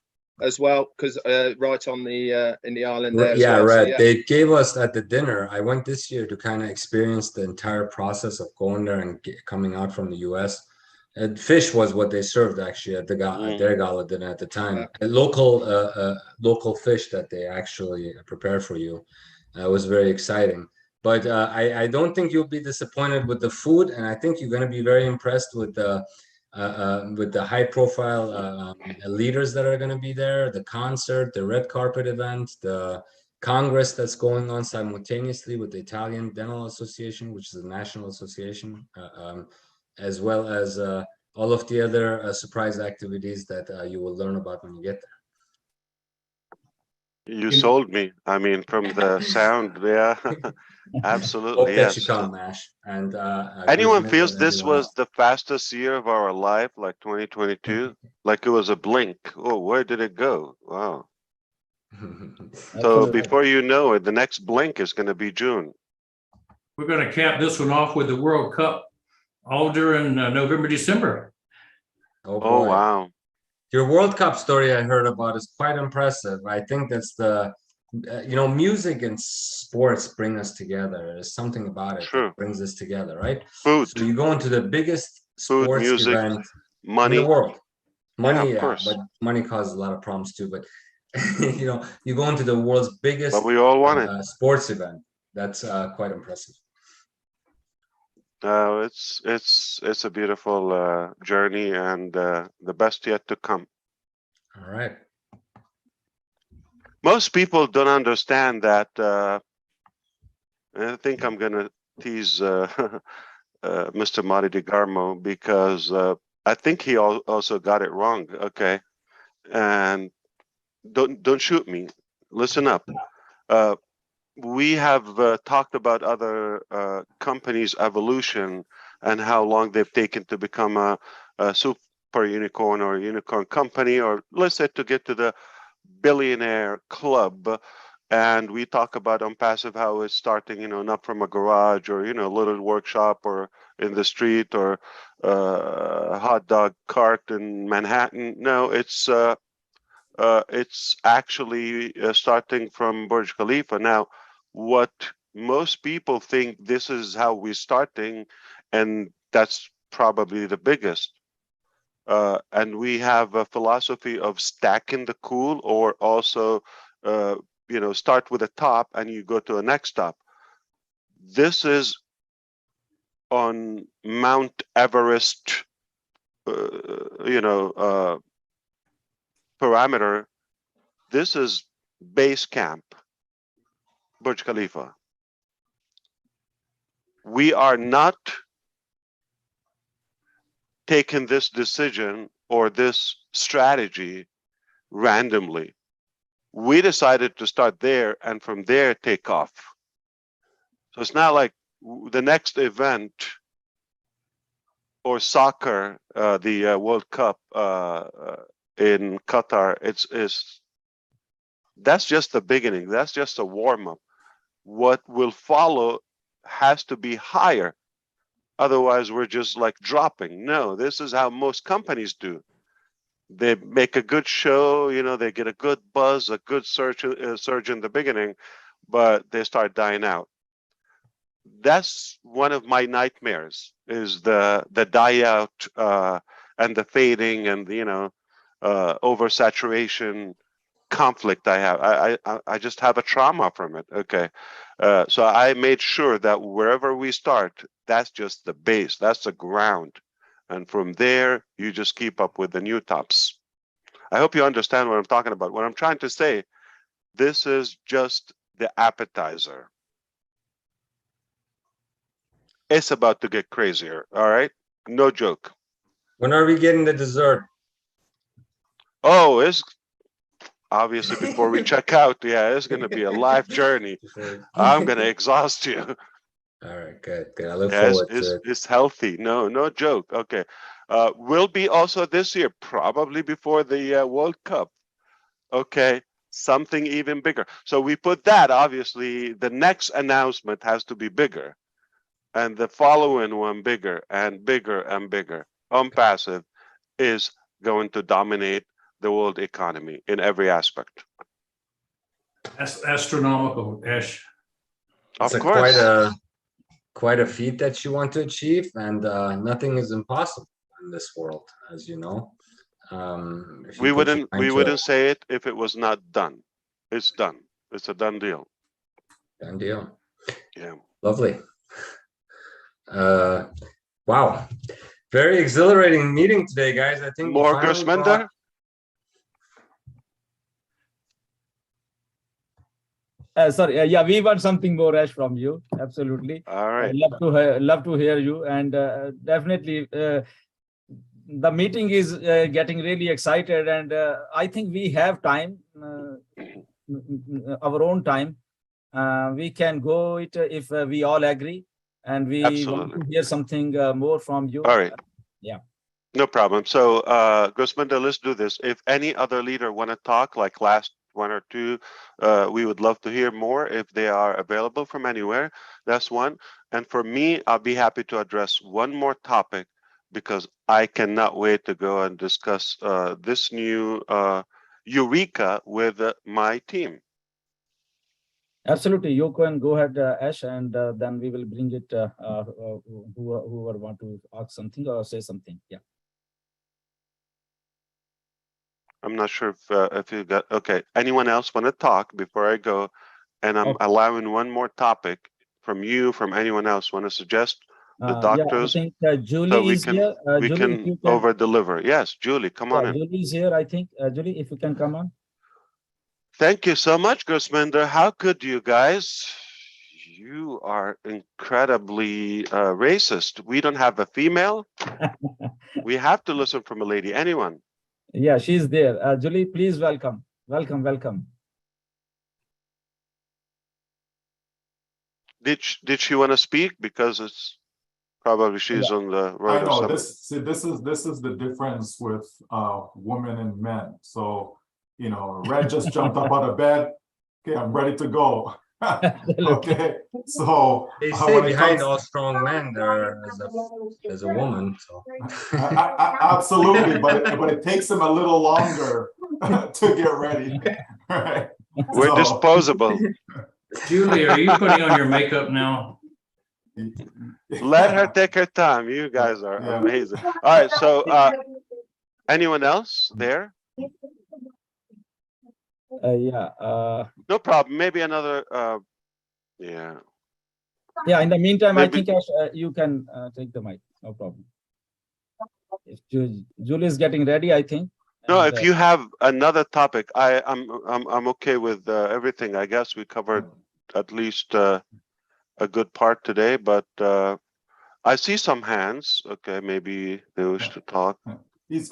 Speaker 8: as well, because right on the in the island there as
Speaker 3: Yeah,
Speaker 8: well.
Speaker 3: right.
Speaker 8: So, yeah.
Speaker 3: They gave us at the dinner. I went this year to kind of experience the entire process of going there and coming out from the US. And fish was what they served actually at their gala dinner at the time. A local fish that they actually prepare for you. Was very exciting. But I don't think you'll be disappointed with the food, and I think you're going to be very impressed with the high-profile leaders that are going to be there, the concert, the red carpet event, the Congress that's going on simultaneously with the Italian Dental Association, which is a national association, as well as all of the other surprise activities that you will learn about when you get there.
Speaker 5: You sold me. I mean, from the sound, yeah, absolutely,
Speaker 3: Hope that you
Speaker 5: yes.
Speaker 3: come, Mash. And
Speaker 5: Anyone
Speaker 3: Grisman
Speaker 5: feels
Speaker 3: and
Speaker 5: this
Speaker 3: everyone
Speaker 5: was
Speaker 3: else.
Speaker 5: the fastest year of our life, like 2022? Like it was a blink. Oh, where did it go? Wow. So
Speaker 1: Absolutely.
Speaker 5: before you know it, the next blink is going to be June.
Speaker 2: We're going to cap this one off with the World Cup all during November, December.
Speaker 3: Oh
Speaker 5: Oh,
Speaker 3: boy.
Speaker 5: wow.
Speaker 3: Your World Cup story I heard about is quite impressive. I think that's music and sports bring us together. There's something about it
Speaker 5: True.
Speaker 3: that brings us together, right?
Speaker 5: Food,
Speaker 3: So you go into the biggest
Speaker 5: food,
Speaker 3: sports
Speaker 5: music,
Speaker 3: event in the
Speaker 5: money.
Speaker 3: world.
Speaker 5: Yeah,
Speaker 3: Money,
Speaker 5: of course.
Speaker 3: but money causes a lot of problems too. But you go into the world's biggest
Speaker 5: But we all want it.
Speaker 3: sports event. That's quite impressive.
Speaker 5: It's a beautiful journey and the best yet to come.
Speaker 3: All right.
Speaker 5: Most people don't understand that. I think I'm going to tease Mr. Marty DeGarmo because I think he also got it wrong. Okay, and don't shoot me. Listen up. We have talked about other companies' evolution and how long they've taken to become a super unicorn or a unicorn company, or let's say to get to the billionaire club. And we talk about on passive how it's starting, not from a garage or a little workshop or in the street or a hot dog cart in Manhattan. No, it's actually starting from Burj Khalifa. Now, what most people think this is how we're starting, and that's probably the biggest. And we have a philosophy of stacking the cool, or also, start with a top and you go to the next top. This is on Mount Everest, parameter. This is base camp, Burj Khalifa. We are not taking this decision or this strategy randomly. We decided to start there and from there take off. So it's not like the next event or soccer, the World Cup in Qatar. That's just the beginning. That's just a warm up. What will follow has to be higher. Otherwise, we're just like dropping. No, this is how most companies do. They make a good show, they get a good buzz, a good surge in the beginning, but they start dying out. That's one of my nightmares, is the die out and the fading and oversaturation conflict I have. I just have a trauma from it. Okay. So I made sure that wherever we start, that's just the base, that's the ground. And from there, you just keep up with the new tops. I hope you understand what I'm talking about. What I'm trying to say, this is just the appetizer. It's about to get crazier. All right. No joke.
Speaker 3: When are we getting the dessert?
Speaker 5: Oh, it's obviously before we check out. Yeah, it's going to be a life journey. I'm going to exhaust you.
Speaker 3: All right, good, good. I look
Speaker 5: Yes,
Speaker 3: forward to it.
Speaker 5: is healthy. No, no joke. Okay. Will be also this year, probably before the World Cup. Okay. Something even bigger. So we put that, obviously, the next announcement has to be bigger. And the following one bigger and bigger and bigger. Passive is going to dominate the world economy in every aspect.
Speaker 2: That's astronomical, Ash.
Speaker 5: Of
Speaker 3: It's
Speaker 5: course.
Speaker 3: quite a feat that you want to achieve, and nothing is impossible in this world, as you know. If you
Speaker 5: We
Speaker 3: put your
Speaker 5: wouldn't
Speaker 3: mind
Speaker 5: we
Speaker 3: to
Speaker 5: wouldn't say it if it was not done. It's done. It's a done deal.
Speaker 3: done deal.
Speaker 5: Yeah.
Speaker 3: Lovely. Wow, very exhilarating meeting today, guys. I think we
Speaker 5: More
Speaker 3: finally
Speaker 5: Gersminder?
Speaker 1: Sorry, yeah, we want something more, Ash, from you. Absolutely.
Speaker 5: All right.
Speaker 1: Love to hear you, and definitely the meeting is getting really excited, and I think we have time, our own time. We can go it if we all agree, and we want
Speaker 5: Absolutely.
Speaker 1: to hear something more from you.
Speaker 5: All right.
Speaker 1: Yeah.
Speaker 5: No problem. So, Gersminder, let's do this. If any other leader want to talk, like last one or two, we would love to hear more if they are available from anywhere. That's one. And for me, I'll be happy to address one more topic because I cannot wait to go and discuss this new Eureka with my team.
Speaker 1: Absolutely, you can go ahead, Ash, and then we will bring it. Whoever want to ask something or say something. Yeah.
Speaker 5: I'm not sure if you got okay. Anyone else want to talk before I go? And I'm
Speaker 1: Okay.
Speaker 5: allowing one more topic from you, from anyone else want to suggest the
Speaker 1: Yeah, I
Speaker 5: doctors,
Speaker 1: think
Speaker 5: so
Speaker 1: Julie
Speaker 5: we
Speaker 1: is
Speaker 5: can
Speaker 1: here.
Speaker 5: we
Speaker 1: Julie, if
Speaker 5: can
Speaker 1: you can.
Speaker 5: over deliver. Yes, Julie, come on in.
Speaker 1: Julie is here. I think Julie, if you can come on.
Speaker 5: Thank you so much, Gersminder. How could you guys? You are incredibly racist. We don't have a female. We have to listen from a lady. Anyone?
Speaker 1: Yeah, she's there. Julie, please welcome. Welcome.
Speaker 5: Did she want to speak? Because it's probably she's on the road
Speaker 6: I
Speaker 5: or
Speaker 6: know
Speaker 5: something.
Speaker 6: this is the difference with women and men. So Red just jumped up out of bed. Okay, I'm ready to go. Okay, so
Speaker 3: They say
Speaker 6: when it
Speaker 3: behind
Speaker 6: comes,
Speaker 3: all strong men there's a woman. So
Speaker 6: absolutely, but it takes them a little longer to get ready. Right?
Speaker 5: We're
Speaker 6: So-
Speaker 5: disposable.
Speaker 2: Julie, are you putting on your makeup now?
Speaker 5: Let her take her time. You guys are
Speaker 6: Yeah.
Speaker 5: amazing. All right, so anyone else there?
Speaker 1: Yeah.
Speaker 5: No problem. Maybe another. Yeah.
Speaker 1: Yeah. In the meantime, I
Speaker 5: Maybe-
Speaker 1: think Ash, you can take the mic. No problem. If Julie is getting ready, I think.
Speaker 5: No,
Speaker 1: And,
Speaker 5: if you have another topic, I'm okay with everything. I guess we covered at least a good part today, but I see some hands. Okay, maybe they wish to talk.
Speaker 6: He's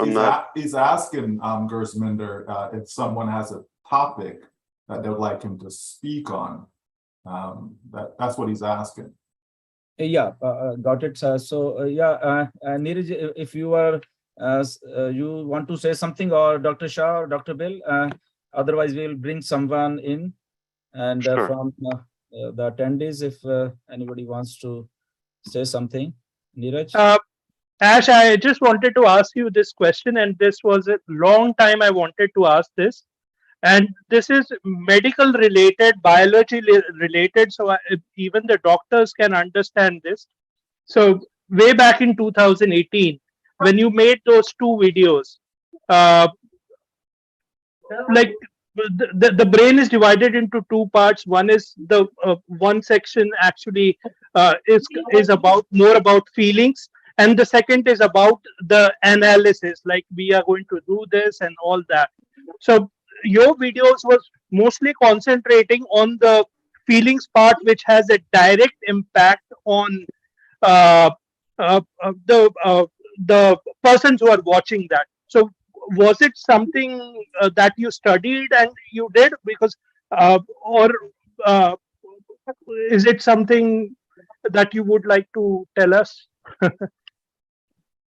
Speaker 6: asking Gersminder if someone has a topic that they would like him to speak on. That's what he's asking.
Speaker 1: yeah, got it. Neeraj, if you are you want to say something, or Dr. Shah or Dr. Bill, otherwise we will bring someone in, and
Speaker 5: Sure.
Speaker 1: from the attendees, if anybody wants to say something. Neeraj?
Speaker 4: Ash, I just wanted to ask you this question, and this was a long time I wanted to ask this. And this is medical related, biology related, so even the doctors can understand this. So way back in 2018, when you made those two videos, like the brain is divided into two parts. One is the one section actually is about more about feelings, and the second is about the analysis, like we are going to do this and all that. So your videos was mostly concentrating on the feelings part, which has a direct impact on uh, the persons who are watching that. So was it something that you studied and you did, because or uh, is it something that you would like to tell us?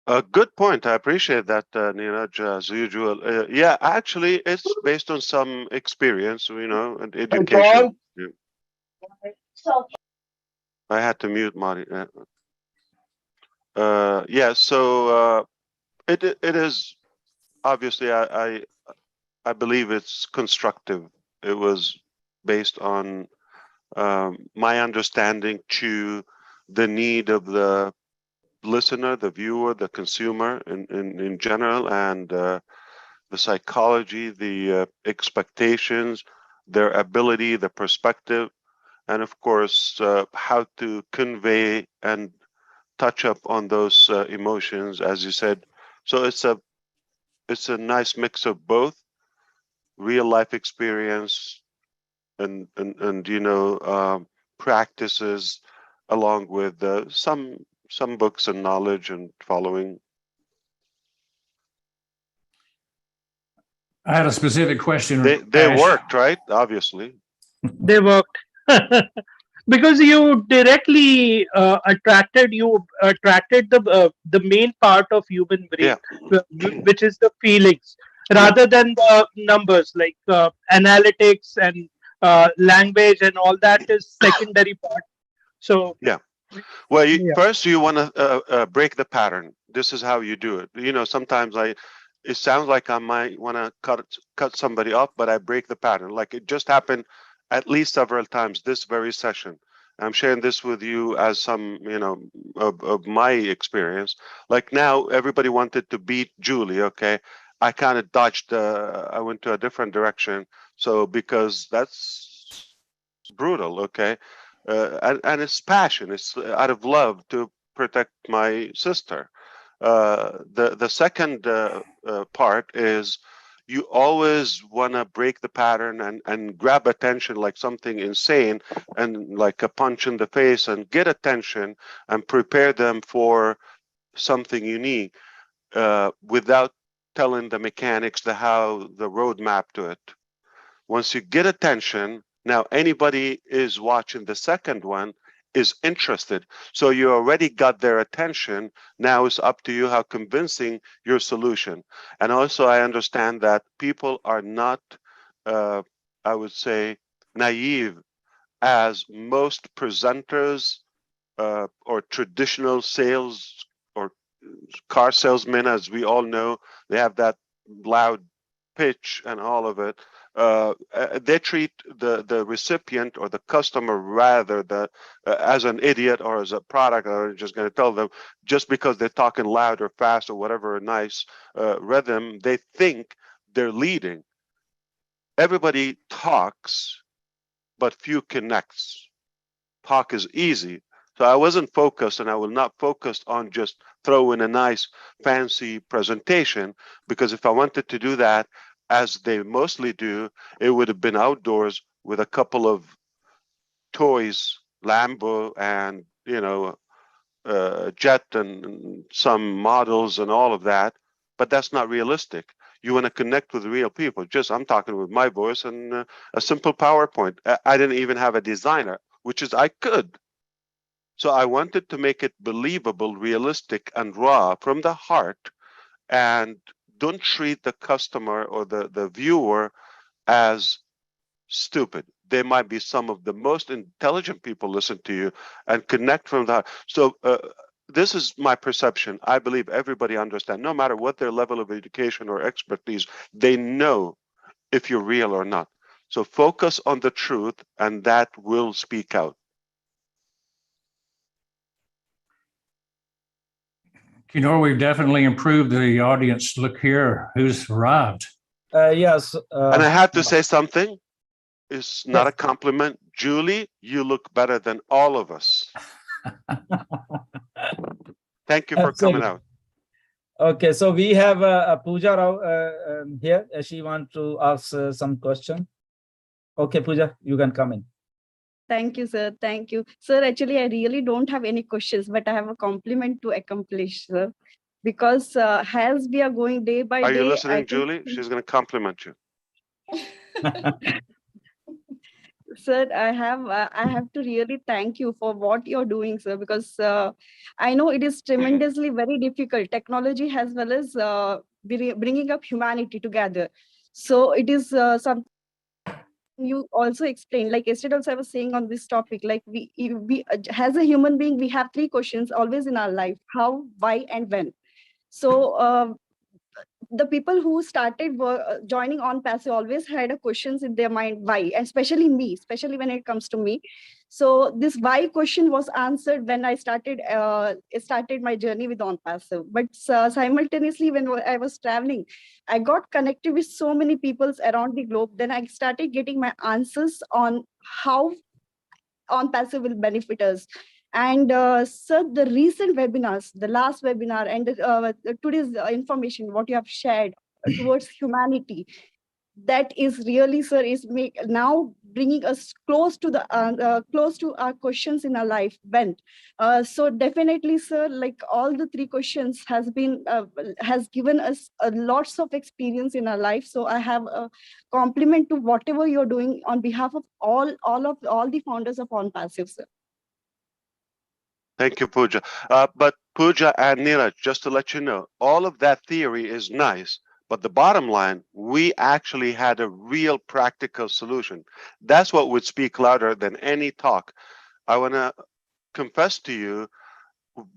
Speaker 5: A good point. I appreciate that, Neeraj, as usual. Yeah, actually, it's based on some experience, and
Speaker 7: Hey,
Speaker 5: education.
Speaker 7: John?
Speaker 5: Yeah. I had to mute Marty. Yeah, so it is obviously I believe it's constructive. It was based on my understanding to the need of the listener, the viewer, the consumer in general, and the psychology, the expectations, their ability, the perspective, and of course, how to convey and touch up on those emotions, as you said. So it's a nice mix of both real life experience and practices along with some books and knowledge and following.
Speaker 2: I had a specific question.
Speaker 5: They
Speaker 2: Ash.
Speaker 5: worked, right? Obviously.
Speaker 4: They worked. Because you directly attracted the main part of human brain,
Speaker 5: Yeah.
Speaker 4: which is the feelings, rather than the numbers like analytics and language and all that is secondary part. So
Speaker 5: Yeah. Well,
Speaker 4: yeah.
Speaker 5: first you want to break the pattern. This is how you do it. Sometimes it sounds like I might want to cut somebody off, but I break the pattern. Like it just happened at least several times this very session. I'm sharing this with you as some, of my experience. Like now, everybody wanted to beat Julie. Okay, I kind of dodged. I went to a different direction. So because that's brutal. Okay, and it's passion. It's out of love to protect my sister. The second part is you always want to break the pattern and grab attention like something insane and like a punch in the face and get attention and prepare them for something unique without telling the mechanics, the roadmap to it. Once you get attention, now anybody is watching the second one is interested. So you already got their attention. Now it's up to you how convincing your solution. And also I understand that people are not, I would say, naive as most presenters or traditional sales or car salesmen, as we all know, they have that loud pitch and all of it. They treat the recipient or the customer rather as an idiot or as a product, or just going to tell them just because they're talking loud or fast or whatever nice rhythm, they think they're leading. Everybody talks, but few connects. Talk is easy. So I wasn't focused, and I will not focus on just throwing a nice fancy presentation, because if I wanted to do that, as they mostly do, it would have been outdoors with a couple of toys, Lambo and, jet and some models and all of that. But that's not realistic. You want to connect with real people. I'm talking with my voice and a simple PowerPoint. I didn't even have a designer, which is I could. So I wanted to make it believable, realistic, and raw from the heart, and don't treat the customer or the viewer as stupid. They might be some of the most intelligent people listen to you and connect from that. So this is my perception. I believe everybody understands, no matter what their level of education or expertise, they know if you're real or not. So focus on the truth, and that will speak out.
Speaker 2: We've definitely improved the audience. Look here, who's arrived.
Speaker 1: Yes.
Speaker 5: And I have to say something. It's not
Speaker 1: Yes.
Speaker 5: a compliment. Julie, you look better than all of us. Thank you for coming out.
Speaker 1: Okay, so we have Pooja Rao here. She wants to ask some question. Okay, Pooja, you can come in.
Speaker 9: Thank you, sir. Thank you. Sir, actually, I really don't have any questions, but I have a compliment to accomplish, sir. Because as we are going day by day.
Speaker 5: Are you listening, Julie? She's going to compliment you.
Speaker 9: sir, I have to really thank you for what you're doing, sir, because I know it is tremendously very difficult. Technology as well as bringing up humanity together. So it is something you also explained. Like yesterday, also I was saying on this topic, like we as a human being, we have three questions always in our life: how, why, and when. So the people who started joining on passive always had a questions in their mind why, and especially me, especially when it comes to me. So this why question was answered when I started my journey with on passive. But simultaneously, when I was traveling, I got connected with so many people around the globe. Then I started getting my answers on how on passive will benefit us. And sir, the recent webinars, the last webinar, and today's information, what you have shared towards humanity, that is really, sir, is now bringing us close to the close to our questions in our life. When so definitely, sir, like all the three questions has given us lots of experience in our life. So I have a compliment to whatever you're doing on behalf of all the founders of On Passive, sir.
Speaker 5: Thank you, Pooja. But Pooja and Neeraj, just to let you know, all of that theory is nice, but the bottom line, we actually had a real practical solution. That's what would speak louder than any talk. I want to confess to you,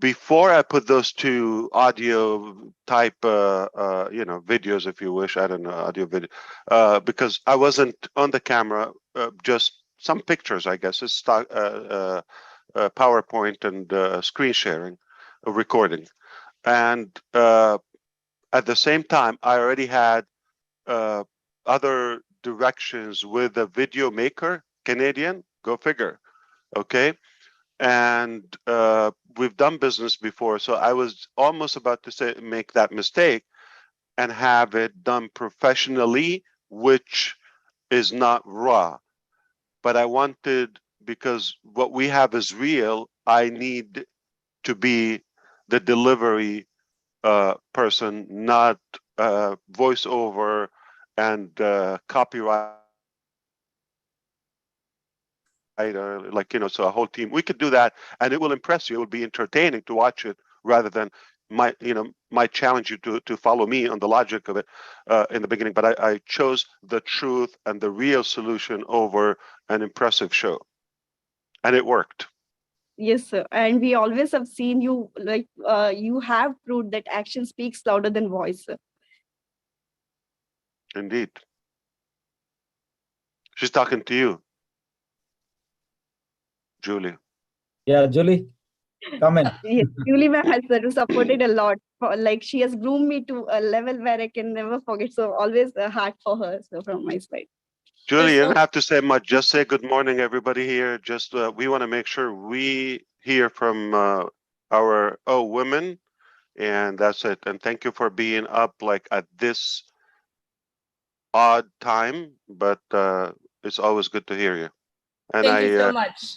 Speaker 5: before I put those two audio type, videos, if you wish, I don't know, audio video, because I wasn't on the camera, just some pictures, I guess, it's stock, PowerPoint and screen sharing, recording. And at the same time, I already had other directions with a video maker, Canadian, go figure, okay? And we've done business before, so I was almost about to make that mistake and have it done professionally, which is not raw. But I wanted, because what we have is real, I need to be the delivery person, not voiceover and copyright. So a whole team, we could do that and it will impress you. It will be entertaining to watch it rather than might challenge you to follow me on the logic of it in the beginning. But I chose the truth and the real solution over an impressive show, and it worked.
Speaker 9: Yes, sir. And we always have seen you, like you have proved that action speaks louder than voice, sir.
Speaker 5: Indeed. She's talking to you, Julie.
Speaker 1: Yeah, Julie, come in.
Speaker 9: Yes, Julie ma'am has supported a lot. Like she has groomed me to a level where I can never forget. So always a heart for her. So from my side.
Speaker 5: Julie, you don't have to say much. Just say good morning, everybody here. Just we want to make sure we hear from our women, and that's it. And thank you for being up like at this odd time, but it's always good to hear you. And
Speaker 10: Thank you so much.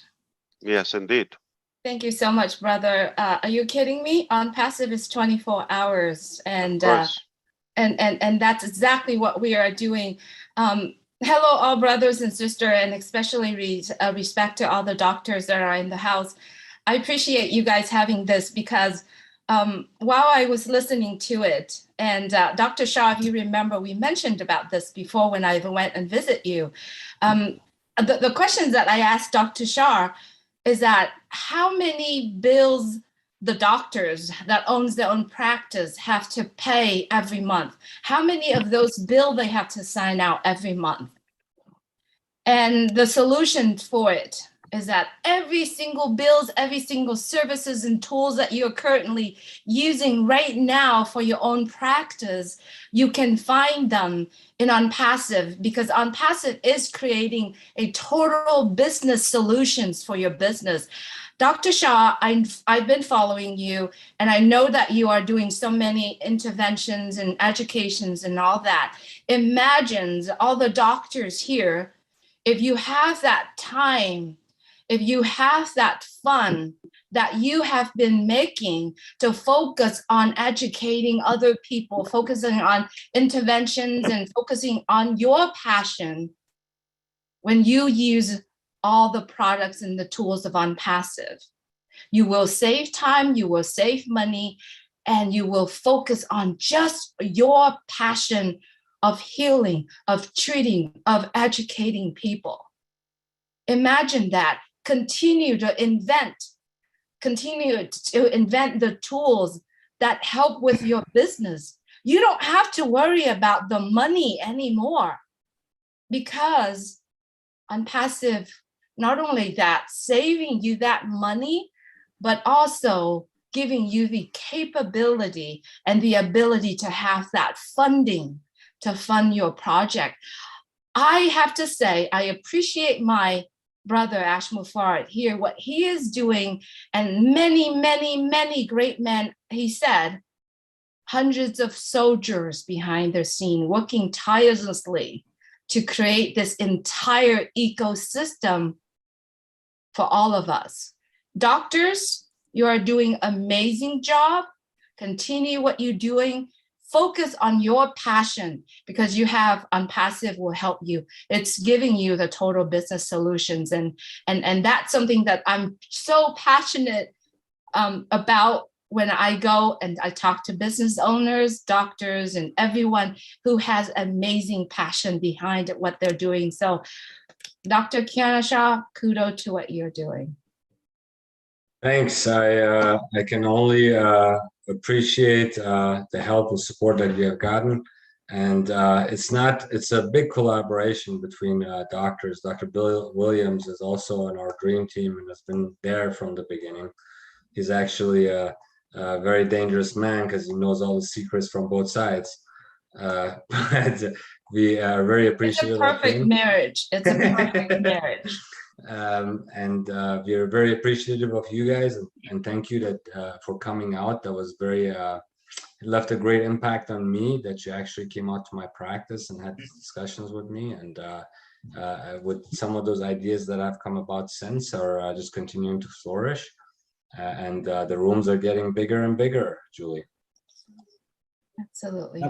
Speaker 5: Yes, indeed.
Speaker 10: Thank you so much, brother. Are you kidding me? On Passive is 24 hours, and that's exactly what we are doing. Hello, all brothers and sisters, and especially respect to all the doctors that are in the house. I appreciate you guys having this because while I was listening to it, and Dr. Shah, if you remember, we mentioned about this before when I went and visit you. The questions that I asked Dr. Shah is that how many bills the doctors that owns their own practice have to pay every month? How many of those bills they have to sign out every month? And the solution for it is that every single bills, every single services and tools that you're currently using right now for your own practice, you can find them in OnPassive, because OnPassive is creating a total business solutions for your business. Dr. Shah, I've been following you, and I know that you are doing so many interventions and educations and all that. Imagine all the doctors here, if you have that time, if you have that fun that you have been making to focus on educating other people, focusing on interventions and focusing on your passion, when you use all the products and the tools of OnPassive. You will save time, you will save money, and you will focus on just your passion of healing, of treating, of educating people. Imagine that. Continue to invent the tools that help with your business. You don't have to worry about the money anymore, because OnPassive, not only that, saving you that money, but also giving you the capability and the ability to have that funding to fund your project. I have to say, I appreciate my brother Ash Mufareh here, what he is doing, and many, many, many great men, he said, hundreds of soldiers behind the scene working tirelessly to create this entire ecosystem for all of us. Doctors, you are doing amazing job. Continue what you're doing. Focus on your passion, because you have OnPassive will help you. It's giving you the total business solutions. And that's something that I'm so passionate about when I go and I talk to business owners, doctors, and everyone who has amazing passion behind what they're doing. So Dr. Kiana Shah, kudos to what you're doing.
Speaker 3: Thanks. I can only appreciate the help and support that you have gotten. And it's a big collaboration between doctors. Dr. Bill Williams is also on our dream team and has been there from the beginning. He's actually a very dangerous man because he knows all the secrets from both sides. But we are very appreciative.
Speaker 10: It's a perfect marriage. It's a perfect marriage.
Speaker 3: And we are very appreciative of you guys, and thank you that for coming out. That was very it left a great impact on me that you actually came out to my practice and had discussions with me, and with some of those ideas that have come about since are just continuing to flourish, and the rooms are getting bigger and bigger, Julie.
Speaker 10: Absolutely.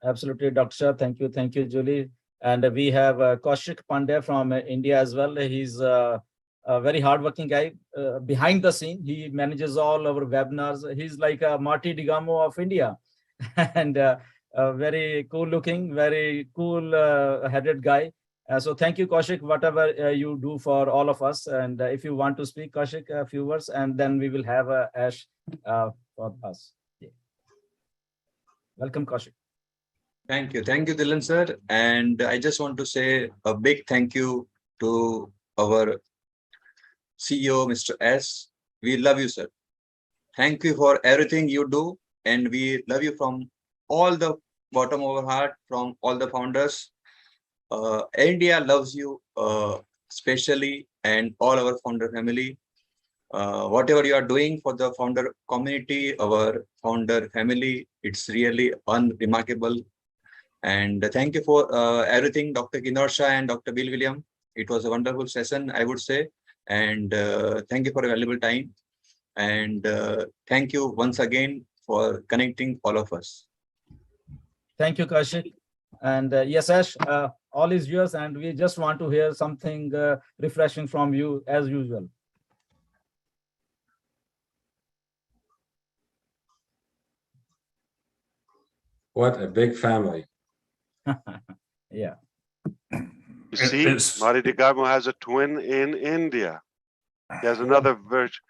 Speaker 1: Absolutely, Dr. Shah. Thank you, Julie. And we have Kaushik Pandey from India as well. He's a very hardworking guy behind the scene. He manages all our webinars. He's like a Marty DiGamo of India, and very cool looking, very cool headed guy. So thank you, Kaushik, whatever you do for all of us. And if you want to speak, Kaushik, a few words, and then we will have Ash for us. Yeah. Welcome, Kaushik.
Speaker 11: Thank you, Dylan sir. And I just want to say a big thank you to our CEO, Mr. S. We love you, sir. Thank you for everything you do, and we love you from all the bottom of our heart, from all the founders. India loves you, especially, and all our founder family. Whatever you are doing for the founder community, our founder family, it's really unremarkable. And thank you for everything, Dr. Kinosha and Dr. Bill William. It was a wonderful session, I would say. And thank you for a valuable time. And thank you once again for connecting all of us.
Speaker 1: Thank you, Kaushik. And yes, Ash, all is yours. And we just want to hear something refreshing from you as usual.
Speaker 3: What a big family.
Speaker 1: Yeah.
Speaker 5: You see, Marty DiGamo has a twin in India. He has another version.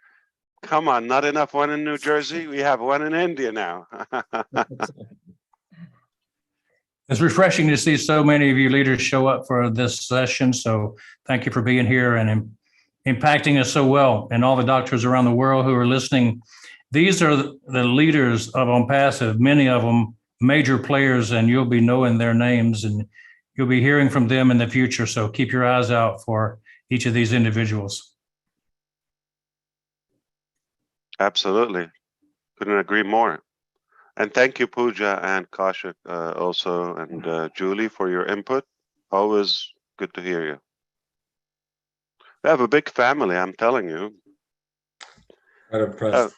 Speaker 5: Come on, not enough one in New Jersey. We have one in India now.
Speaker 2: It's refreshing to see so many of you leaders show up for this session. So thank you for being here and impacting us so well. And all the doctors around the world who are listening. These are the leaders of OnPassive, many of them major players, and you'll be knowing their names and you'll be hearing from them in the future. So keep your eyes out for each of these individuals.
Speaker 5: Absolutely. Couldn't agree more. And thank you, Pooja and Kaushik also, and Julie for your input. Always good to hear you. We have a big family, I'm telling you.
Speaker 3: I'm impressed.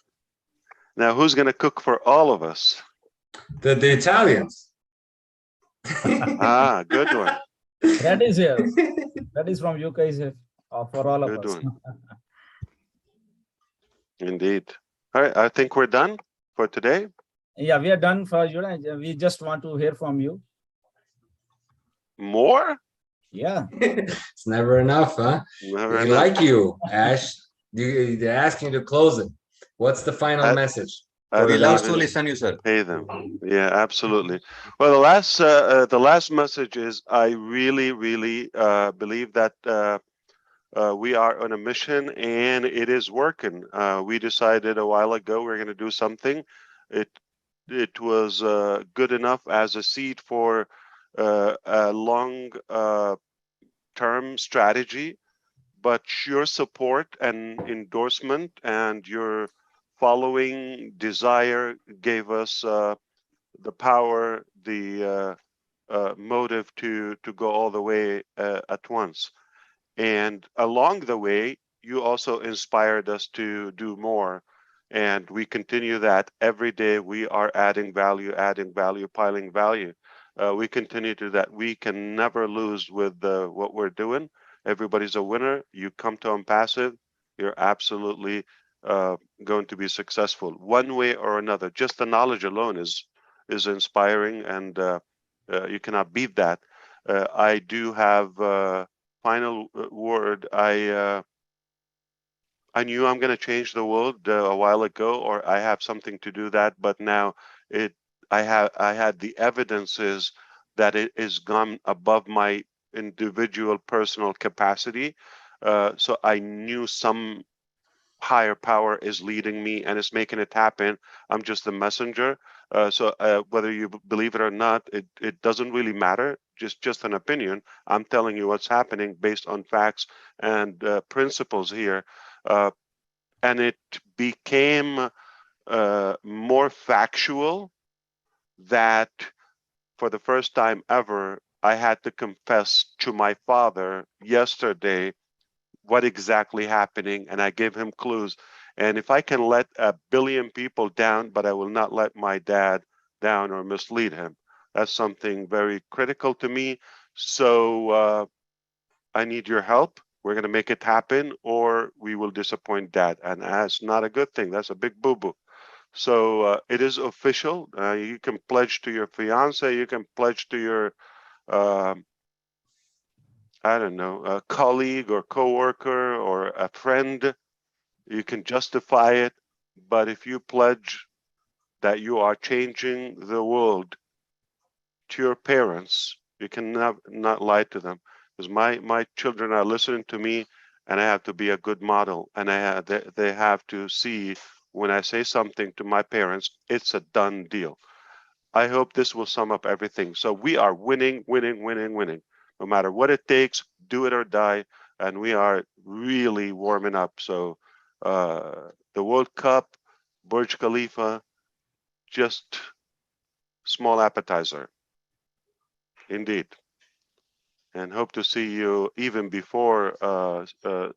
Speaker 5: Now, who's going to cook for all of us?
Speaker 3: The Italians.
Speaker 5: Good one.
Speaker 1: That is here. That is from UK. for all of
Speaker 5: Good
Speaker 1: us.
Speaker 5: one. Indeed. All right, I think we're done for today.
Speaker 1: Yeah, we are done for you. We just want to hear from you.
Speaker 5: More?
Speaker 1: Yeah.
Speaker 3: It's never enough, huh?
Speaker 5: Never
Speaker 3: They
Speaker 5: enough.
Speaker 3: like you, Ash. They're asking you to close it. What's the final message?
Speaker 11: We love to
Speaker 5: even
Speaker 11: listen you, sir.
Speaker 5: pay them. Yeah, absolutely. Well, the last message is I really, really believe that we are on a mission and it is working. We decided a while ago we're going to do something. It was good enough as a seed for a long term strategy, but your support and endorsement and your following desire gave us the power, the motive to go all the way at once. And along the way, you also inspired us to do more. And we continue that every day. We are adding value, piling value. We continue to do that. We can never lose with what we're doing. Everybody's a winner. You come to Passive, you're absolutely going to be successful one way or another. Just the knowledge alone is inspiring, and you cannot beat that. I do have final word. I knew I'm going to change the world a while ago, or I have something to do that, but now I had the evidences that it is gone above my individual personal capacity. So I knew some higher power is leading me and it's making it happen. I'm just the messenger. So whether you believe it or not, it doesn't really matter. Just an opinion. I'm telling you what's happening based on facts and principles here. And it became more factual that for the first time ever, I had to confess to my father yesterday what exactly happening, and I gave him clues. And if I can let 1 billion people down, but I will not let my dad down or mislead him, that's something very critical to me. So I need your help. We're going to make it happen, or we will disappoint dad. And that's not a good thing. That's a big boo-boo. So it is official. You can pledge to your fiance. You can pledge to your I don't know, a colleague or coworker or a friend. You can justify it, but if you pledge that you are changing the world to your parents, you can not lie to them, because my children are listening to me, and I have to be a good model, and they have to see when I say something to my parents, it's a done deal. I hope this will sum up everything. So we are winning, winning, winning, winning. No matter what it takes, do it or die. And we are really warming up. So the World Cup, Burj Khalifa, just small appetizer. Indeed. And hope to see you even before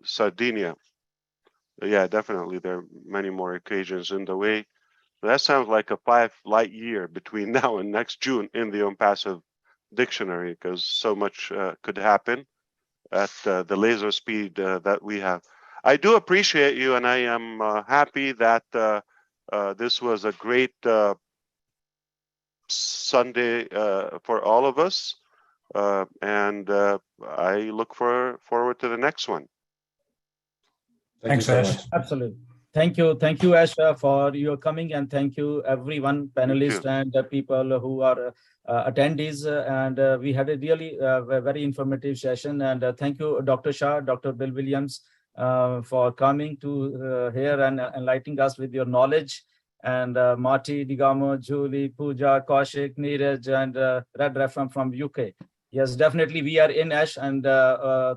Speaker 5: Sardinia. Yeah, definitely. There are many more occasions in the way. That sounds like a 5 light year between now and next June in the Passive dictionary, because so much could happen at the laser speed that we have. I do appreciate you, and I am happy that this was a great Sunday for all of us, and I look forward to the next one.
Speaker 3: Thank you so much.
Speaker 1: Absolutely. Thank you, Ash, for your coming, and thank you, everyone, panelists and people who are attendees. And we had a really very informative session. And thank you, Dr. Shah, Dr. Bill Williams, for coming to here and enlightening us with your knowledge. And Marty, Digamo, Julie, Pooja, Kaushik, Neeraj, and Red Refam from UK. Yes, definitely, we are in Ash, and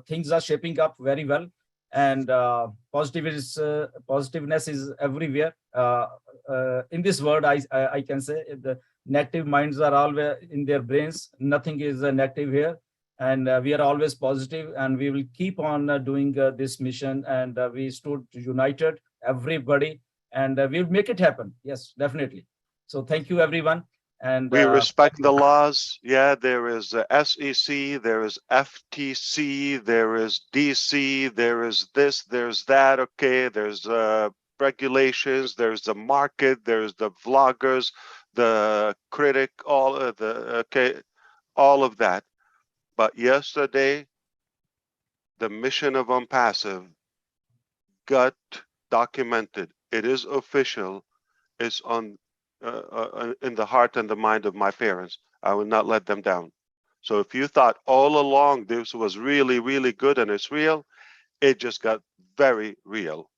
Speaker 1: things are shaping up very well. And positiveness is everywhere. In this world, I can say the negative minds are always in their brains. Nothing is negative here. And we are always positive, and we will keep on doing this mission. And we stood united, everybody, and we'll make it happen. Yes, definitely. So thank you, everyone. And
Speaker 5: we respect the laws. Yeah, there is SEC, there is FTC, there is DC, there is this, there's that. Okay, there's regulations, there's the market, there's the vloggers, the critic, all of all of that. But yesterday, the mission of Unpassive got documented. It is official. It's on in the heart and the mind of my parents. I will not let them down. So if you thought all along this was really, really good and it's real, it just got very real.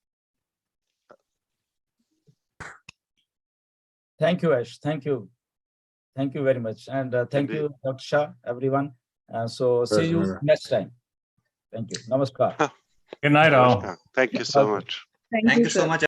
Speaker 1: Thank you, Ash. Thank you. Thank you very much. And thank
Speaker 5: Indeed.
Speaker 1: you, Dr. Shah, everyone. So see you
Speaker 3: Pleasure.
Speaker 1: next time. Thank you. Namaskar.
Speaker 2: Good night, all.
Speaker 5: Thank you so much.
Speaker 9: Thank
Speaker 11: Thank
Speaker 9: you,
Speaker 11: you so
Speaker 9: sir.
Speaker 11: much.